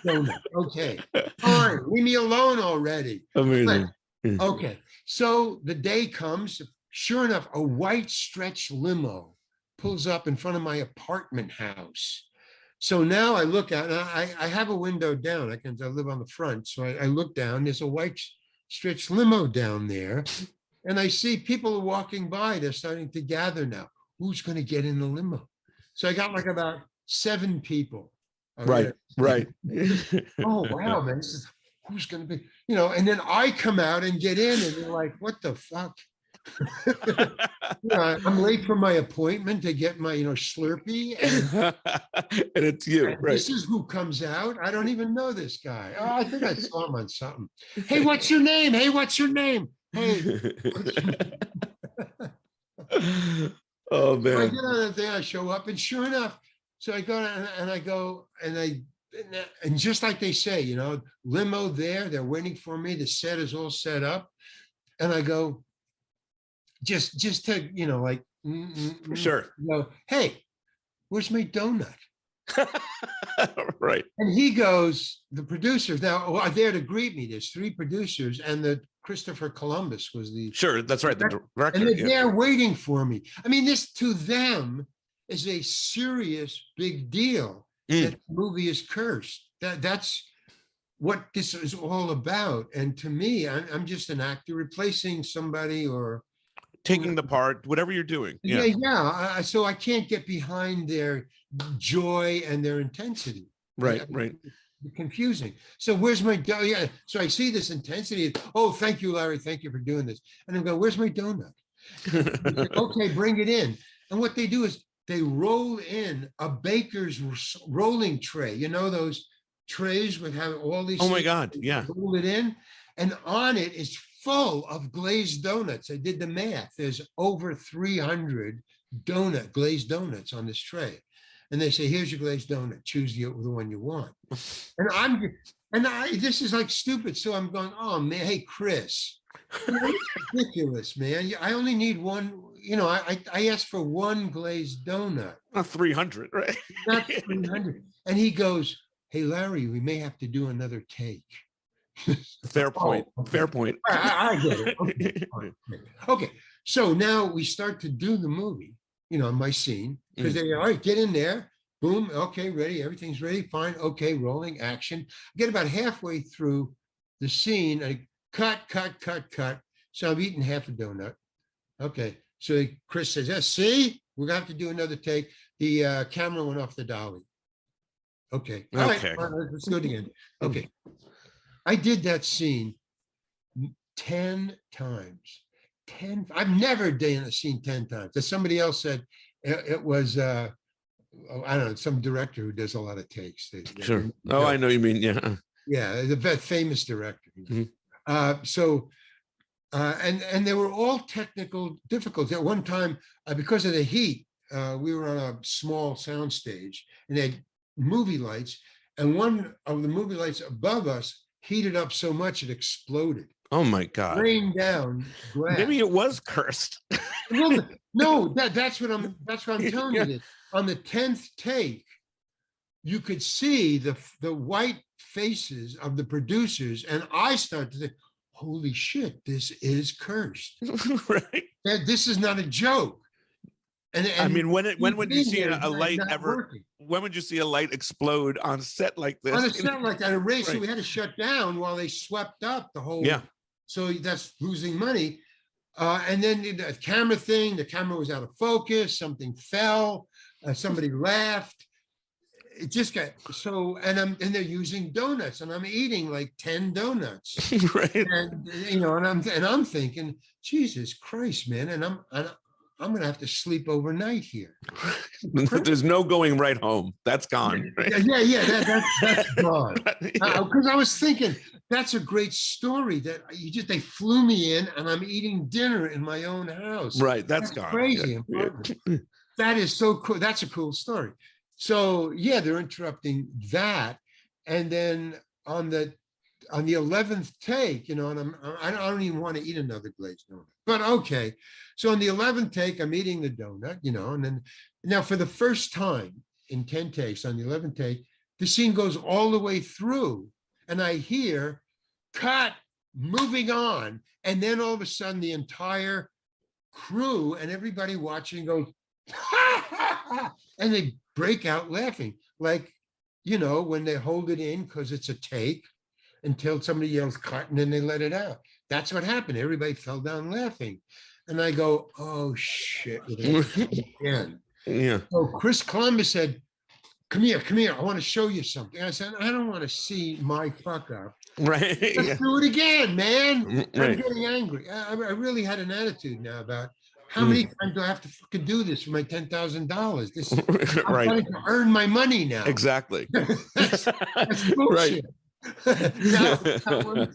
Donut. Okay, fine. Leave me alone already. Amazing. Okay, so the day comes. Sure enough, a white stretch limo pulls up in front of my apartment house. So now I look out, and I have a window down. I live on the front, so I look down. There's a white stretch limo down there, and I see people walking by. They're starting to gather now. Who's going to get in the limo? So I got like about 7 people. Right. Oh wow, man! This is who's going to be, And then I come out and get in, and they're like, "What the fuck?" I'm late for my appointment to get my, Slurpee, and it's you, right? This is who comes out. I don't even know this guy. Oh, I think I saw him on something. Hey, what's your name? Hey, what's your name? Hey. Oh man! So I get on the thing. I show up, and sure enough, so I go and just like they say, limo there. They're waiting for me. The set is all set up, and I go. Just to, sure. Hey, where's my donut? Right. And he goes, the producers now are there to greet me. There's 3 producers, and the Christopher Columbus was the. Sure, that's right. The director. And they're there waiting for me. I mean, this to them is a serious big deal. That the movie is cursed. That's what this is all about. And to me, I'm just an actor replacing somebody or taking the part, whatever you're doing. Yeah. So I can't get behind their joy and their intensity. Right. Confusing. So where's my donut? So I see this intensity. Oh, thank you, Larry. Thank you for doing this. And I'm going, where's my donut? Like, okay, bring it in. And what they do is they roll in a baker's rolling tray. Those trays would have all these. Oh my God. Yeah. Roll it in. And on it is full of glazed donuts. I did the math. There's over 300 glazed donuts on this tray. And they say, here's your glazed donut. Choose the one you want. And this is like stupid. So I'm going, oh man, hey, Chris, ridiculous, man. I only need one. I asked for one glazed donut. Not 300, right? Not 300. And he goes, hey, Larry, we may have to do another take. Fair point. Oh, okay. Fair point. I get it. Okay. Okay. So now we start to do the movie, my scene, because they all right, get in there. Boom. Okay, ready. Everything's ready. Fine. Okay, rolling action. Get about halfway through the scene. I cut. So I'm eating half a donut. Okay. So Chris says, yeah, see, we're going to have to do another take. The camera went off the dolly. Okay. All right. Let's do it again. Okay. I did that scene 10 times. I've never done a scene 10 times. As somebody else said, it was, I don't know, some director who does a lot of takes. Sure. Oh, I know you mean, yeah. Yeah, the very famous director. And they were all technical difficulties. At one time, because of the heat, we were on a small sound stage and they had movie lights. And one of the movie lights above us heated up so much it exploded. Oh my God. Rained down glass. Maybe it was cursed. Well, no, that's what I'm telling you. On the 10th take, you could see the white faces of the producers, and I started to think, holy shit, this is cursed. Right. This is not a joke. And I mean, when would you see a light ever? Working. When would you see a light explode on set like this? On a set like that, a race, Right. So we had to shut down while they swept up the whole. Yeah. So that's losing money. And then the camera thing, the camera was out of focus, something fell, somebody laughed. It just got so, and they're using donuts, and I'm eating like 10 donuts. Right. And I'm thinking, Jesus Christ, man, and I'm gonna have to sleep overnight here. There's no going right home. That's gone. Right? Yeah, that's gone. Yeah. Because I was thinking, that's a great story that they flew me in and I'm eating dinner in my own house. Right, that's gone. Crazy. Yeah. That is so cool. That's a cool story. So yeah, they're interrupting that. And then on the 11th take, and I don't even want to eat another glazed donut, but okay. So on the 11th take, I'm eating the donut, and then now for the first time in 10 takes, on the 11th take, the scene goes all the way through and I hear cut, moving on. And then all of a sudden the entire crew and everybody watching goes, ha, ha, ha, and they break out laughing. Like, when they hold it in because it's a take until somebody yells cut and then they let it out. That's what happened. Everybody fell down laughing. And I go, oh shit. Again. Yeah. So Chris Columbus said, come here. I want to show you something. I said, I don't want to see my fuck up. Right. Let's do it again, man. Right. I'm getting angry. I really had an attitude now about how many times do I have to fucking do this for my $10,000? I'm Right. trying to earn my money now. Exactly. That's bullshit. No.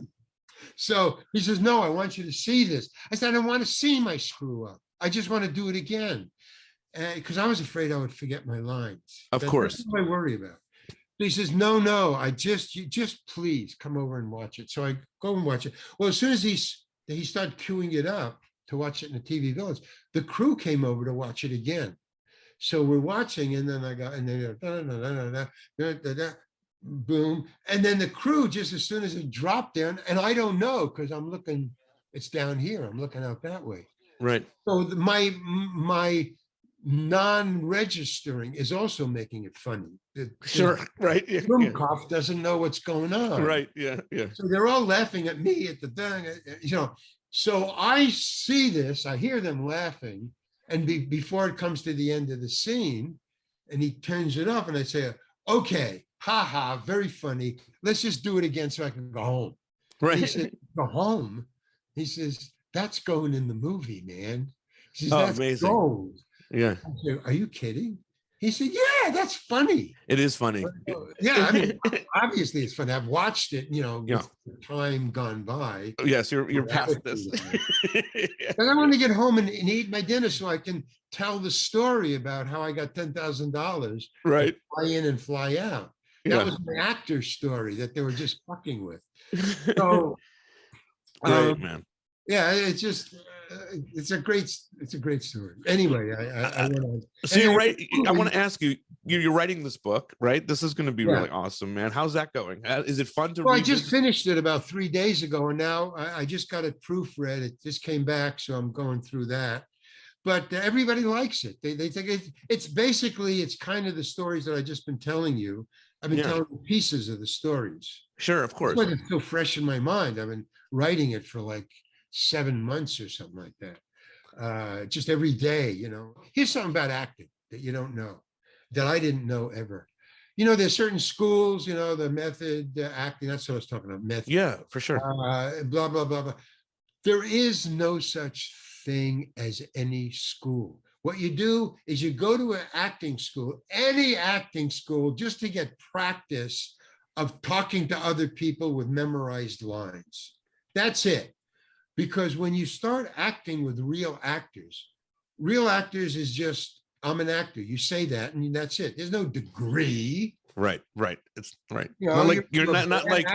So he says, no, I want you to see this. I said, I don't want to see my screw up. I just want to do it again. Because I was afraid I would forget my lines. Of course. That's what I worry about. So he says, no, you just please come over and watch it. So I go and watch it. Well, as soon as he started queuing it up to watch it in the TV Village, the crew came over to watch it again. So we're watching, and then boom. And then the crew, just as soon as it dropped down, and I don't know, because I'm looking, it's down here. I'm looking out that way. Right. So my non-registering is also making it funny. Sure. Right. Yeah. Rumkoff doesn't know what's going on. Right. Yeah. So they're all laughing at me at the thing, So I see this, I hear them laughing, and before it comes to the end of the scene, and he turns it off, and I say, okay, haha, very funny. Let's just do it again so I can go home. Right. He said, go home. He says, that's going in the movie, man. He says, Oh, that's amazing. gold. Yeah. I said, are you kidding? He said, yeah, that's funny. It is funny. Yeah, I mean, obviously it's funny. I've watched it, Yeah. with the time gone by. Yes, you're past this. And I want to get home and eat my dinner so I can tell the story about how I got $10,000 Right. fly in and fly out. Yeah. That was my actor's story that they were just fucking with. So, Great, man. yeah, it's just it's a great story. Anyway, I want to. So you're right. I want to ask you. You're writing this book, right? This is going to be really awesome, man. How's that going? Is it fun to read? Well, I just finished it about 3 days ago, and now I just got it proofread. It just came back, so I'm going through that. But everybody likes it. They think it's basically, it's kind of the stories that I've just been telling you. I've been telling pieces of the stories. Sure, of course. But it's still fresh in my mind. I've been writing it for like 7 months or something like that. Just every day, Here's something about acting that you don't know, that I didn't know ever. There's certain schools, the method acting, that's what I was talking about, method. Yeah, for sure. Blah, blah, blah, blah. There is no such thing as any school. What you do is you go to an acting school, any acting school, just to get practice of talking to other people with memorized lines. That's it. Because when you start acting with real actors is just, I'm an actor. You say that and that's it. There's no degree. Right. It's right. You're not like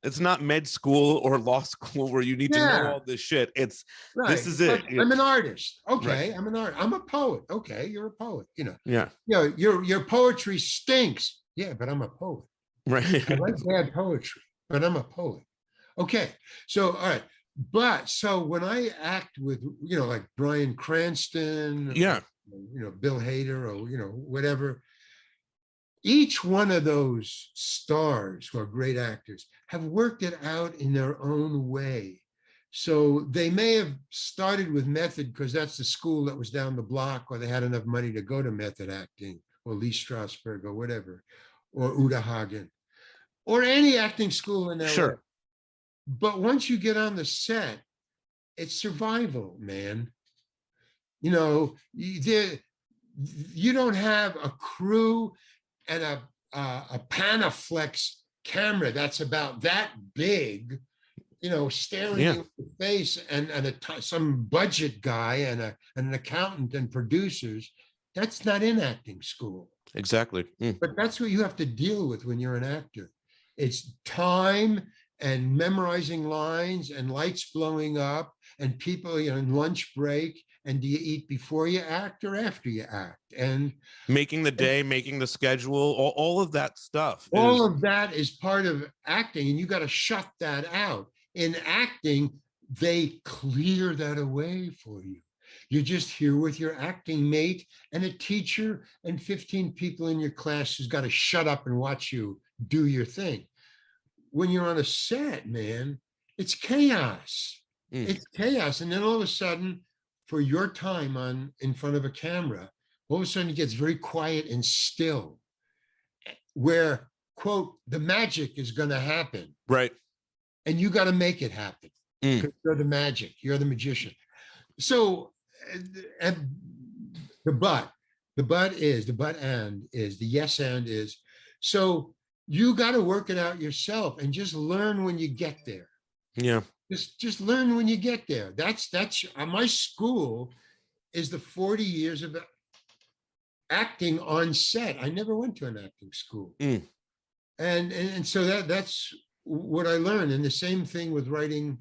it's not med school or law school where you need to know all this shit. It's this is it. I'm an artist. Okay, I'm an artist. I'm a poet. Okay, you're a poet. Yeah. Your poetry stinks. Yeah, but I'm a poet. Right. I like bad poetry, but I'm a poet. Okay, so all right. But so when I act with like Bryan Cranston, Bill Hader, or whatever. Each one of those stars who are great actors have worked it out in their own way. So they may have started with method because that's the school that was down the block, or they had enough money to go to method acting, or Lee Strasberg, or whatever, or Uta Hagen, or any acting school in LA. Sure. But once you get on the set, it's survival, man. You don't have a crew and a Panaflex camera that's about that big, staring you in the face, and some budget guy and an accountant and producers. That's not in acting school. Exactly. But that's what you have to deal with when you're an actor. It's time and memorizing lines and lights blowing up and people, in lunch break. And do you eat before you act or after you act? And making the day, making the schedule, all of that stuff. All of that is part of acting, and you got to shut that out. In acting, they clear that away for you. You're just here with your acting mate and a teacher and 15 people in your class who's got to shut up and watch you do your thing. When you're on a set, man, it's chaos. It's chaos. And then all of a sudden, for your time in front of a camera, all of a sudden it gets very quiet and still, where, quote, the magic is going to happen. Right. And you got to make it happen. Because you're the magic. You're the magician. So the yes and is, so you got to work it out yourself and just learn when you get there. Yeah. Just learn when you get there. That's my school is the 40 years of acting on set. I never went to an acting school. And so that's what I learned. And the same thing with reading.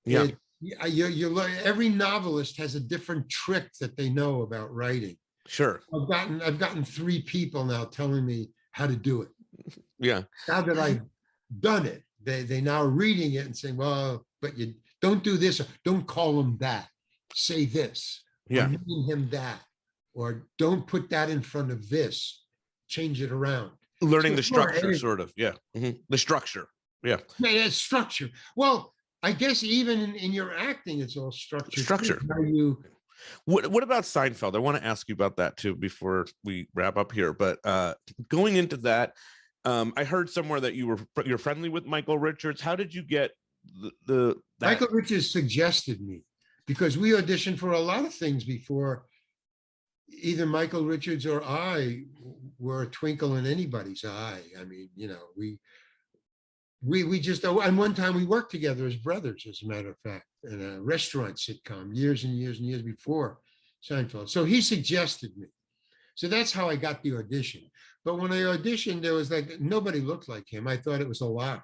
Yeah. You learn, every novelist has a different trick that they know about writing. Sure. I've gotten 3 people now telling me how to do it. Yeah. Now that I've done it, they now reading it and saying, well, but you don't do this, or don't call him that. Say this. Yeah. Or name him that. Or don't put that in front of this. Change it around. Learning the structure, sort of. Yeah. The structure. Yeah. Yeah, it's structure. Well, I guess even in your acting, it's all structure. Structure. How you. What about Seinfeld? I want to ask you about that too before we wrap up here. But going into that, I heard somewhere that you're friendly with Michael Richards. How did you get that? Michael Richards suggested me, because we auditioned for a lot of things before either Michael Richards or I were a twinkle in anybody's eye. I mean, we just, and one time we worked together as brothers, as a matter of fact, in a restaurant sitcom years and years and years before Seinfeld. So he suggested me. So that's how I got the audition. But when I auditioned, there was like, nobody looked like him. I thought it was a lock.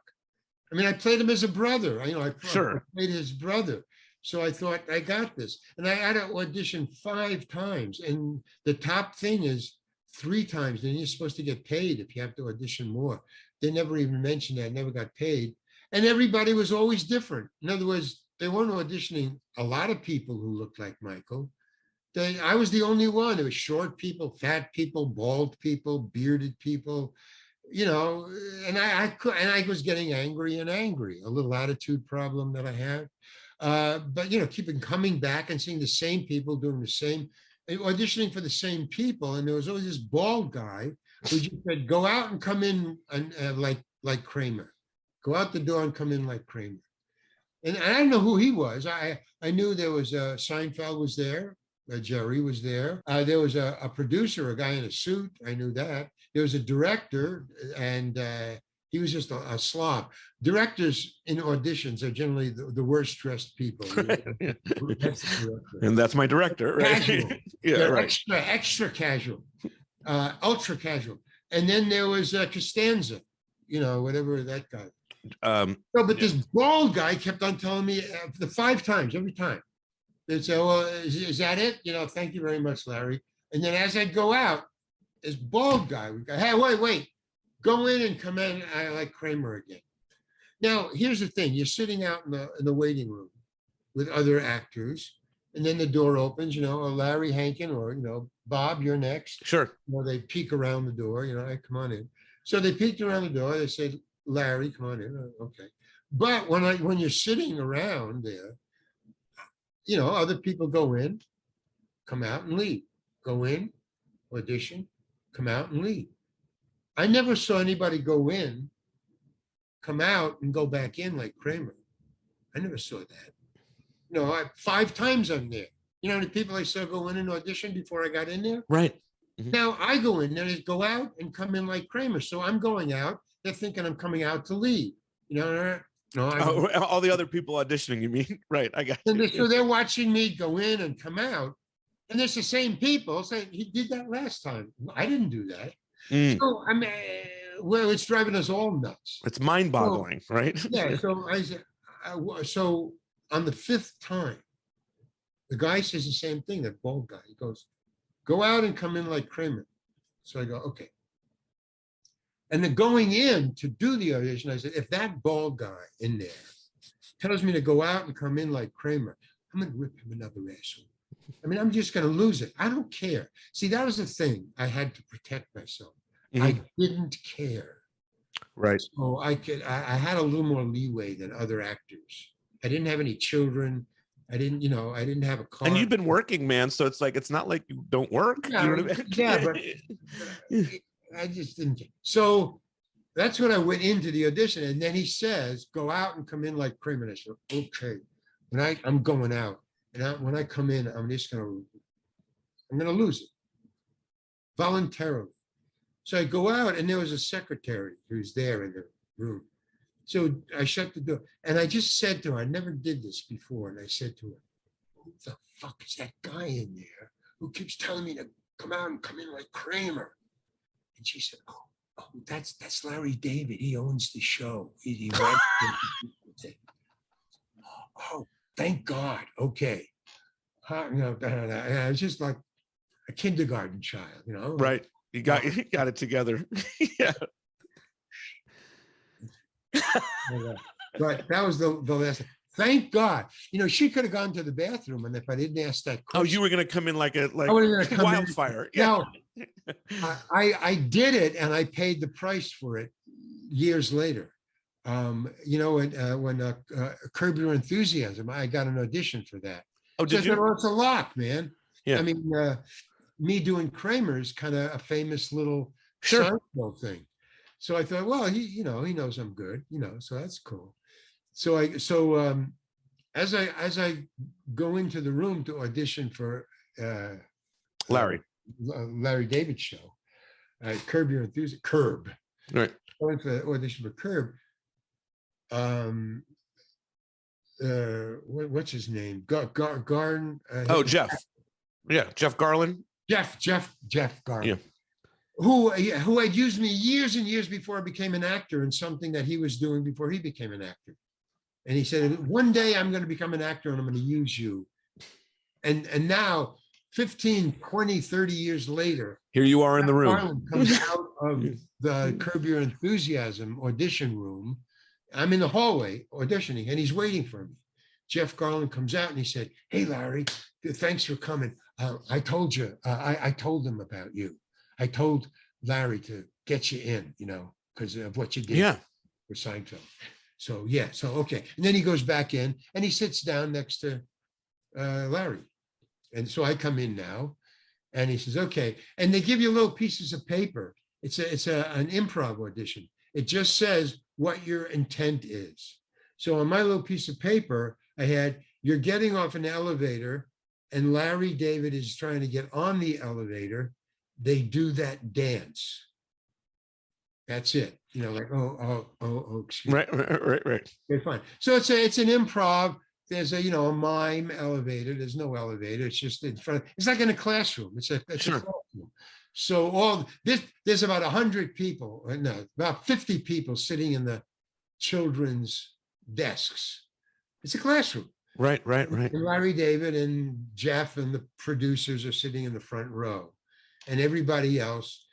I mean, I played him as a brother. I played his brother. So I thought, I got this. And I had to audition 5 times. And the top thing is 3 times. Then you're supposed to get paid if you have to audition more. They never even mentioned that, never got paid. And everybody was always different. In other words, they weren't auditioning a lot of people who looked like Michael. I was the only one. There was short people, fat people, bald people, bearded people, and I was getting angry, a little attitude problem that I had. But keeping coming back and seeing the same people doing the same, auditioning for the same people. And there was always this bald guy who just said, go out and come in and like Kramer. Go out the door and come in like Kramer. And I didn't know who he was. I knew there was Seinfeld was there. Jerry was there. There was a producer, a guy in a suit. I knew that. There was a director, and he was just a slob. Directors in auditions are generally the worst dressed people. And that's my director, right? Casual. Yeah, They're right. extra casual, ultra casual. And then there was Costanza, whatever that guy. But this bald guy kept on telling me the 5 times, every time. They'd say, well, is that it? Thank you very much, Larry. And then as I'd go out, this bald guy would go, hey, wait, go in and come in. I like Kramer again. Now, here's the thing. You're sitting out in the waiting room with other actors, and then the door opens, Larry Hankin or, Bob, you're next. Sure. They peek around the door, hey, come on in. So they peeked around the door. They said, Larry, come on in. Okay. But when you're sitting around there, other people go in, come out and leave. Go in, audition, come out and leave. I never saw anybody go in, come out and go back in like Kramer. I never saw that. 5 times I'm there. You know how many people I saw go in and audition before I got in there? Right. Mm-hmm. Now I go in there and go out and come in like Kramer. So I'm going out. They're thinking I'm coming out to leave. No, all the other people auditioning, you mean? Right, I got you. So they're watching me go in and come out, and it's the same people saying, he did that last time. I didn't do that. So, I mean, well, it's driving us all nuts. It's mind-boggling, right? Yeah, so I said, so on the 5th time, the guy says the same thing, that bald guy. He goes, go out and come in like Kramer. So I go, okay. And then going in to do the audition, I said, if that bald guy in there tells me to go out and come in like Kramer, I'm going to rip him another asshole. I mean, I'm just going to lose it. I don't care. See, that was the thing. I had to protect myself. Mm-hmm. I didn't care. Right. So I had a little more leeway than other actors. I didn't have any children. I didn't have a car. And you've been working, man. So it's like, it's not like you don't work. Yeah, you know what I mean? Yeah, but I just didn't. So that's when I went into the audition. And then he says, go out and come in like Kramer. And I said, okay. When I'm going out, and when I come in, I'm going to lose it voluntarily. So I go out, and there was a secretary who's there in the room. So I shut the door, and I just said to her, I never did this before. And I said to her, who the fuck is that guy in there who keeps telling me to come out and come in like Kramer? And she said, oh, that's Larry David. He owns the show. He writes it. Oh, thank God. Okay. I was just like a kindergarten child, Right. You got it together. Yeah. But that was the last. Thank God. She could have gone to the bathroom, and if I didn't ask that question. Oh, you were going to come in like wildfire. Yeah. I did it, and I paid the price for it years later. When Curb Your Enthusiasm, I got an audition for that. Oh, did you? Well, it's a lock, man. Yeah. I mean, me doing Kramer's kind of a famous little Seinfeld thing. So I thought, well, he knows I'm good, so that's cool. So as I go into the room to audition for Larry. Larry David show, Curb Your Enthusiasm, Curb. Right. I went for the audition for Curb. What's his name? Garn. Jeff. Yeah, Jeff Garland. Jeff Garland. Yeah. Who had used me years and years before I became an actor in something that he was doing before he became an actor. And he said, one day I'm going to become an actor and I'm going to use you. And now 15, 20, 30 years later, here you are in the room. Garland comes out of the Curb Your Enthusiasm audition room. I'm in the hallway auditioning and he's waiting for me. Jeff Garland comes out and he said, "Hey, Larry, thanks for coming. I told you, I told them about you. I told Larry to get you in, because of what you did for Seinfeld." So, okay. And then he goes back in and he sits down next to Larry. And so I come in now and he says, "Okay." And they give you little pieces of paper. It's an improv audition. It just says what your intent is. So on my little piece of paper, I had, "You're getting off an elevator and Larry David is trying to get on the elevator. They do that dance." That's it. Like, excuse me. Right. Okay, fine. So it's an improv. There's a mime elevator. There's no elevator. It's just in front. It's like in a classroom. It's a classroom. So all this, there's about 100 people, no, about 50 people sitting in the children's desks. It's a classroom. Right. And Larry David and Jeff and the producers are sitting in the front row. And everybody else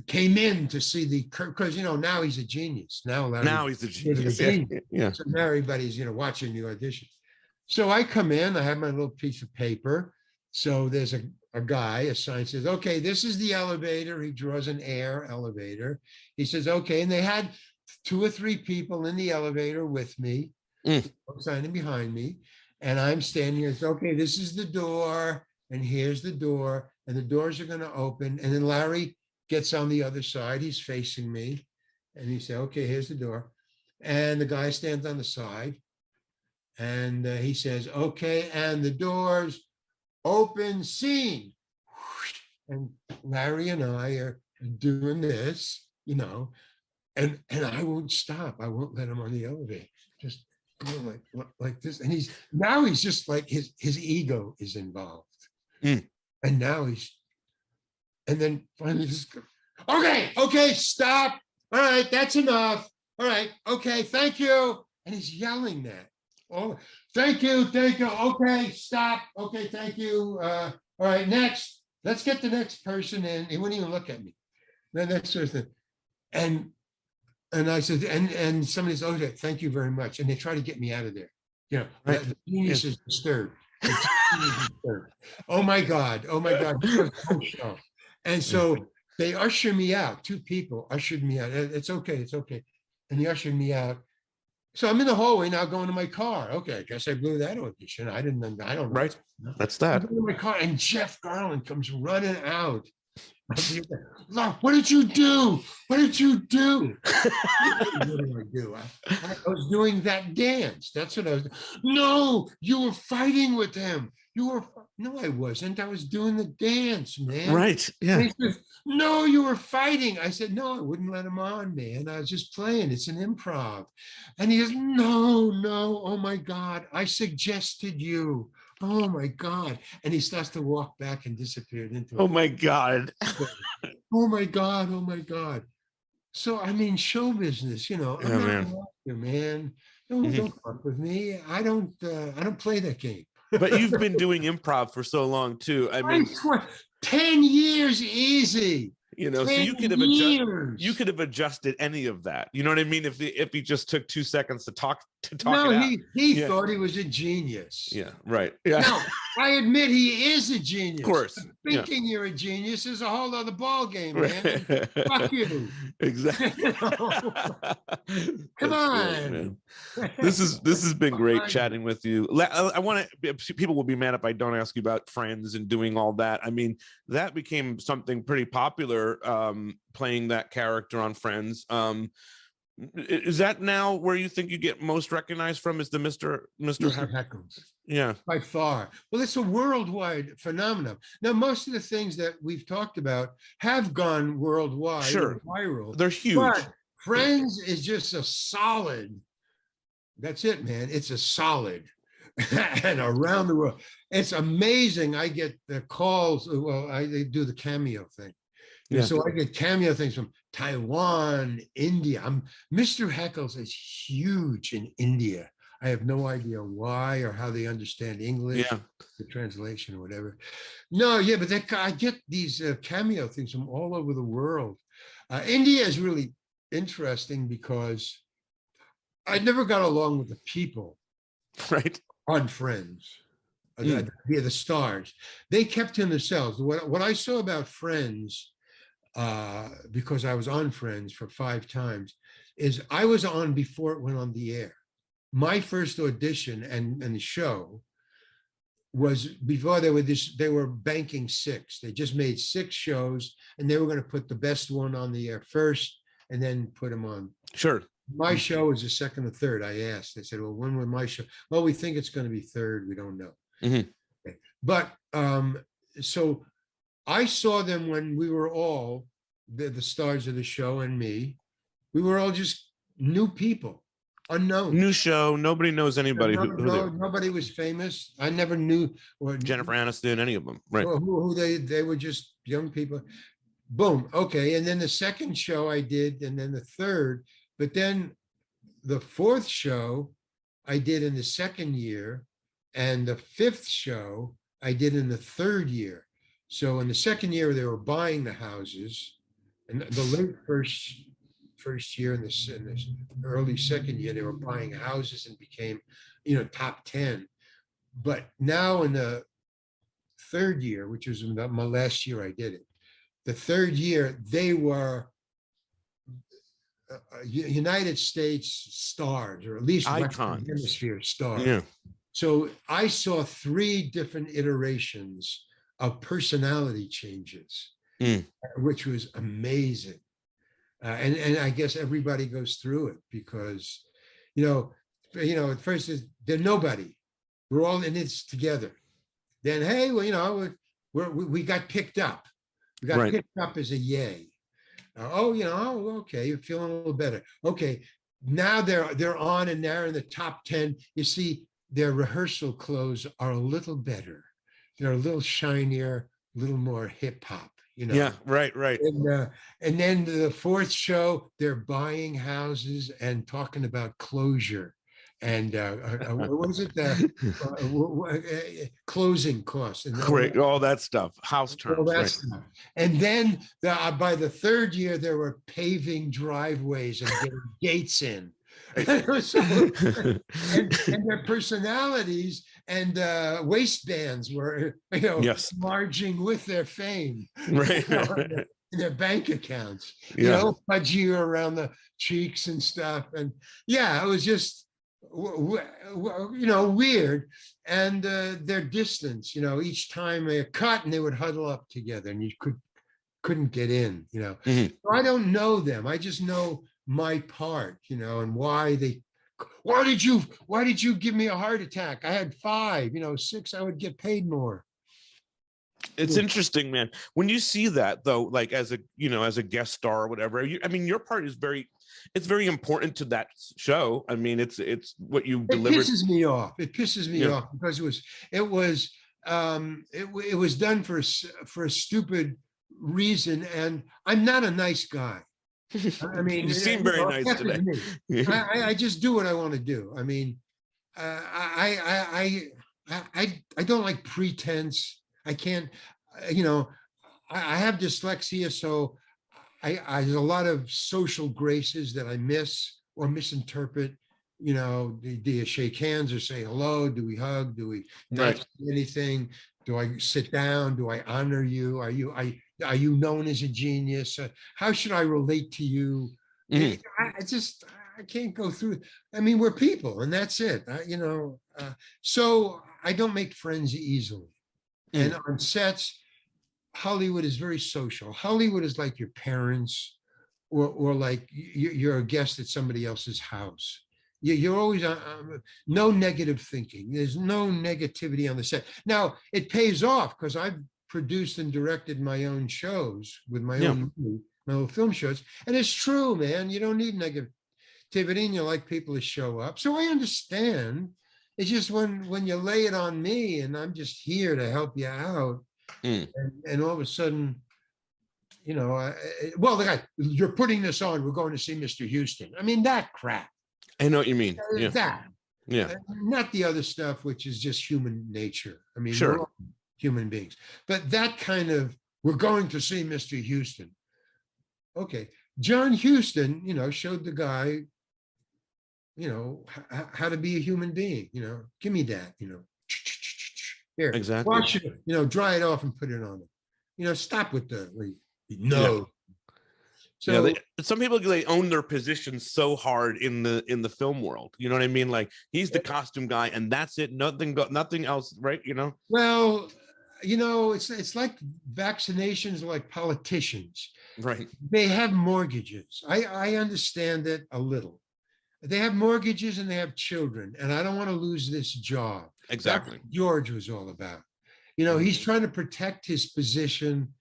came in to see because now he's a genius. Now he's a genius. Yeah. So now everybody's watching the audition. So I come in, I have my little piece of paper. So there's a guy, a sign says, "Okay, this is the elevator." He draws an air elevator. He says, "Okay," and they had 2 or 3 people in the elevator with me, standing behind me, and I'm standing here. It's okay. This is the door, and here's the door, and the doors are going to open. And then Larry gets on the other side. He's facing me, and he said, "Okay, here's the door," and the guy stands on the side, and he says, "Okay, and the doors open, scene." And Larry and I are doing this, and I won't stop. I won't let him on the elevator. Just like this. And he's just like his ego is involved. And now and then finally just go, okay, stop. All right, that's enough. All right, okay, thank you. And he's yelling that. "Oh, thank you. Okay, stop. Okay, thank you. All right, next. Let's get the next person in." He wouldn't even look at me. Then that sort of thing. And I said, and somebody says, "Okay, thank you very much." And they try to get me out of there. Right. The genius is disturbed. Oh my God. And so they usher me out. 2 people ushered me out. It's okay. And they ushered me out. So I'm in the hallway now going to my car. Okay, I guess I blew that audition. I don't know. Right. That's that. I'm in my car and Jeff Garland comes running out. "Look, what did you do? What did you do?" What did I do? I was doing that dance. That's what I was doing. "No, you were fighting with him. No, I wasn't. I was doing the dance, man." Right. Yeah. And he says, "No, you were fighting." I said, "No, I wouldn't let him on, man. I was just playing. It's an improv." And he goes, No, oh my God, I suggested you. Oh my God. And he starts to walk back and disappeared into it. Oh my God. Oh my God. So I mean, show business, I'm not an actor, man. Don't fuck with me. I don't play that game. But you've been doing improv for so long too. I mean, 10 years easy. So you could have adjusted any of that. You know what I mean? If he just took 2 seconds to talk No, it out. he thought he was a genius. Yeah, right. Yeah. No, I admit he is a genius. Of course. Thinking you're a genius is a whole other ball game, man. Fuck you. Exactly. Come on. This has been great chatting with you. I want to. People will be mad if I don't ask you about Friends and doing all that. I mean, that became something pretty popular. Playing that character on Friends. Is that now where you think you get most recognized from? Is the Mr. Heckles. Yeah, By far. Well, it's a worldwide phenomenon. Now, most of the things that we've talked about have gone worldwide, sure, viral. they're huge. But Friends is just a solid. That's it, man. It's a solid. And around the world, it's amazing. I get the calls. Well, they do the cameo thing. Yeah. So I get cameo things from Taiwan, India. Mr. Heckles is huge in India. I have no idea why or how they understand English, the translation or whatever. No, yeah, but I get these cameo things from all over the world. India is really interesting because I never got along with the people, right, on Friends. The stars. They kept to themselves. What I saw about Friends, because I was on Friends for 5 times, is I was on before it went on the air. My first audition and the show was before they were banking 6. They just made 6 shows and they were going to put the best one on the air first and then put them on. Sure. My show was the second or third. I asked. They said, well, when was my show? Well, we think it's going to be third. We don't know. Mm-hmm. Okay. But so I saw them when we were all the stars of the show and me. We were all just new people. Unknown. New show. Nobody knows anybody. Nobody was famous. I never knew or Jennifer Aniston, any of them. Right. Who they were just young people. Boom. Okay. And then the second show I did, and then the third, but then the 4th show I did in the 2nd year, and the 5th show I did in the 3rd year. So in the 2nd year, they were buying the houses, and the late first year and the early 2nd year, they were buying houses and became, top 10. But now in the 3rd year, which was my last year I did it, the 3rd year, they were United States stars, or at least icons. Western Hemisphere stars. Yeah. So I saw 3 different iterations of personality changes, which was amazing. And I guess everybody goes through it because, at first they're nobody. We're all in this together. Then, hey, well, we got picked up. We got picked up as a yay. Okay, you're feeling a little better. Okay, now they're on and they're in the top 10. You see, their rehearsal clothes are a little better. They're a little shinier, a little more hip hop. Yeah, right. And then the 4th show, they're buying houses and talking about closure and what is it? Closing costs and great, all that stuff, house terms, right. Stuff. And then by the 3rd year, there were paving driveways and getting gates in. and their personalities and waistbands were, marging with their fame, right? In their bank accounts, pudgy around the cheeks and stuff, and it was just, weird. And their distance, each time they cut and they would huddle up together, and you couldn't get in, Mm-hmm. So I don't know them. I just know my part, and why did you give me a heart attack? I had 5, 6, I would get paid more. It's interesting, man. When you see that though, like as a guest star or whatever, your part is it's very important to that show. I mean, it's what you delivered. It pisses me off. It pisses me off because it was done for a stupid reason, and I'm not a nice guy. I mean, you seem very nice today. I just do what I want to do. I mean, I don't like pretense. I can't, I have dyslexia, so there's a lot of social graces that I miss or misinterpret. Do you shake hands or say hello? Do we hug? Do we not say anything? Do I sit down? Do I honor you? Are you known as a genius? How should I relate to you? Mm-hmm. I can't go through. I mean, we're people, and that's it. So I don't make friends easily. Mm-hmm. And on sets, Hollywood is very social. Hollywood is like your parents or like you're a guest at somebody else's house. You're always no negative thinking. There's no negativity on the set. Now it pays off because I've produced and directed my own shows with my own movie, my own film shows, and it's true, man. You don't need negativity, and you like people to show up. So I understand. It's just when you lay it on me, and I'm just here to help you out, and all of a sudden, you know, well, the guy, you're putting this on. We're going to see Mr. Houston. I mean, that crap. I know what you mean. Yeah. That. Yeah. Not the other stuff, which is just human nature. I mean, sure. We're all human beings. But that kind of, we're going to see Mr. Houston. Okay. John Huston, you know, showed the guy, you know, how to be a human being, you know, give me that, you know, here, exactly. wash it, you know, dry it off and put it on it. You know, stop with the, no. Yeah. So yeah, some people, they own their position so hard in the film world. You know what I mean? Like he's the costume guy, and that's it. Nothing else, right? You know. Well, you know, it's like vaccinations, like politicians. Right. They have mortgages. I understand it a little. They have mortgages and they have children, and I don't want to lose this job. Exactly. That's what George was all about. You know, he's trying to protect his position.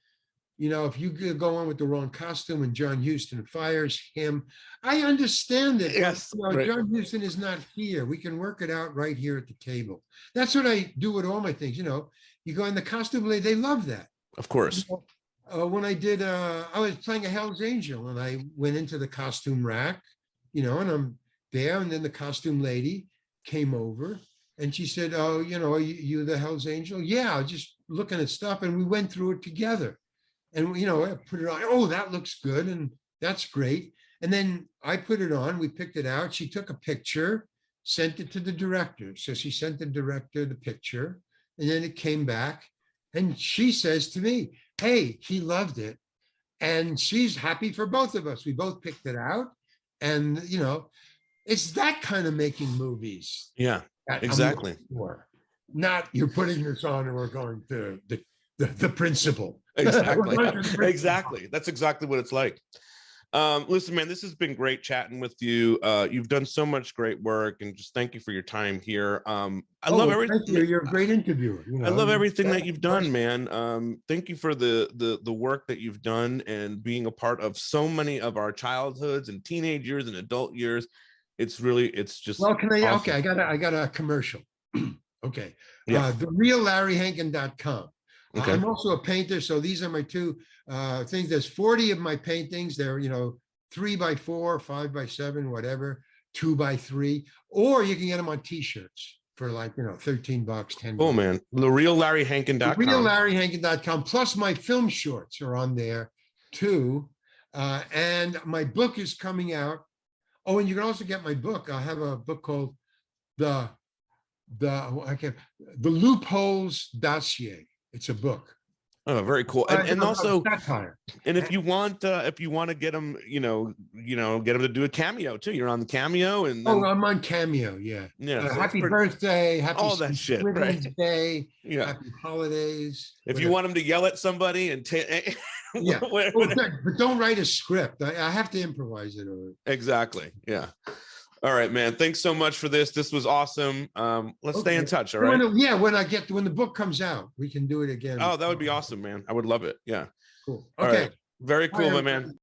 You know, if you go on with the wrong costume and John Huston fires him, I understand it. Yes, you know, right. John Huston is not here. We can work it out right here at the table. That's what I do with all my things. You know, you go in the costume, they love that. Of course. You know, when I did, I was playing a Hell's Angel, and I went into the costume rack, you know, and I'm there, and then the costume lady came over, and she said, "Oh, you know, are you the Hell's Angel?" Yeah, just looking at stuff, and we went through it together. And, you know, I put it on. Oh, that looks good. And that's great. And then I put it on. We picked it out. She took a picture, sent it to the director. So she sent the director the picture. And then it came back. And she says to me, hey, he loved it. And she's happy for both of us. We both picked it out. And, you know, it's that kind of making movies. Yeah, exactly. Not you're putting this on and we're going to the principal. Exactly. Exactly. That's exactly what it's like. Listen, man, this has been great chatting with you. You've done so much great work, and just thank you for your time here. I love everything. You're a great interviewer. You know? I love everything that you've done, man. Thank you for the work that you've done and being a part of so many of our childhoods and teenage years and adult years. It's just well. Can I? awesome. Okay, I got a commercial. Okay, yeah. TheRealLarryHankin.com. Okay. I'm also a painter, so these are my two things. There's 40 of my paintings. They're 3x4, 5x7, whatever, 2x3, or you can get them on T-shirts for like $13, $10. Oh man, TheRealLarryHankin.com. TheRealLarryHankin.com. Plus my film shorts are on there too, and my book is coming out. Oh, and you can also get my book. I have a book called the Loopholes Dossier. It's a book. Oh, very cool. And also, satire. And if you want to get them, get them to do a cameo too. You're on the Cameo, and then, I'm on Cameo. Yeah. Yeah. So happy birthday. Happy all that shit. Right. Day. Yeah. Happy holidays. If whatever. you want them to yell at somebody and yeah. But don't write a script. I have to improvise it. Exactly. Yeah. All right, man. Thanks so much for this. This was awesome. Let's stay in touch. All right. When the book comes out, we can do it again. Oh, that would be awesome, man. I would love it. Yeah. Cool. Okay. All right. Very cool, my man.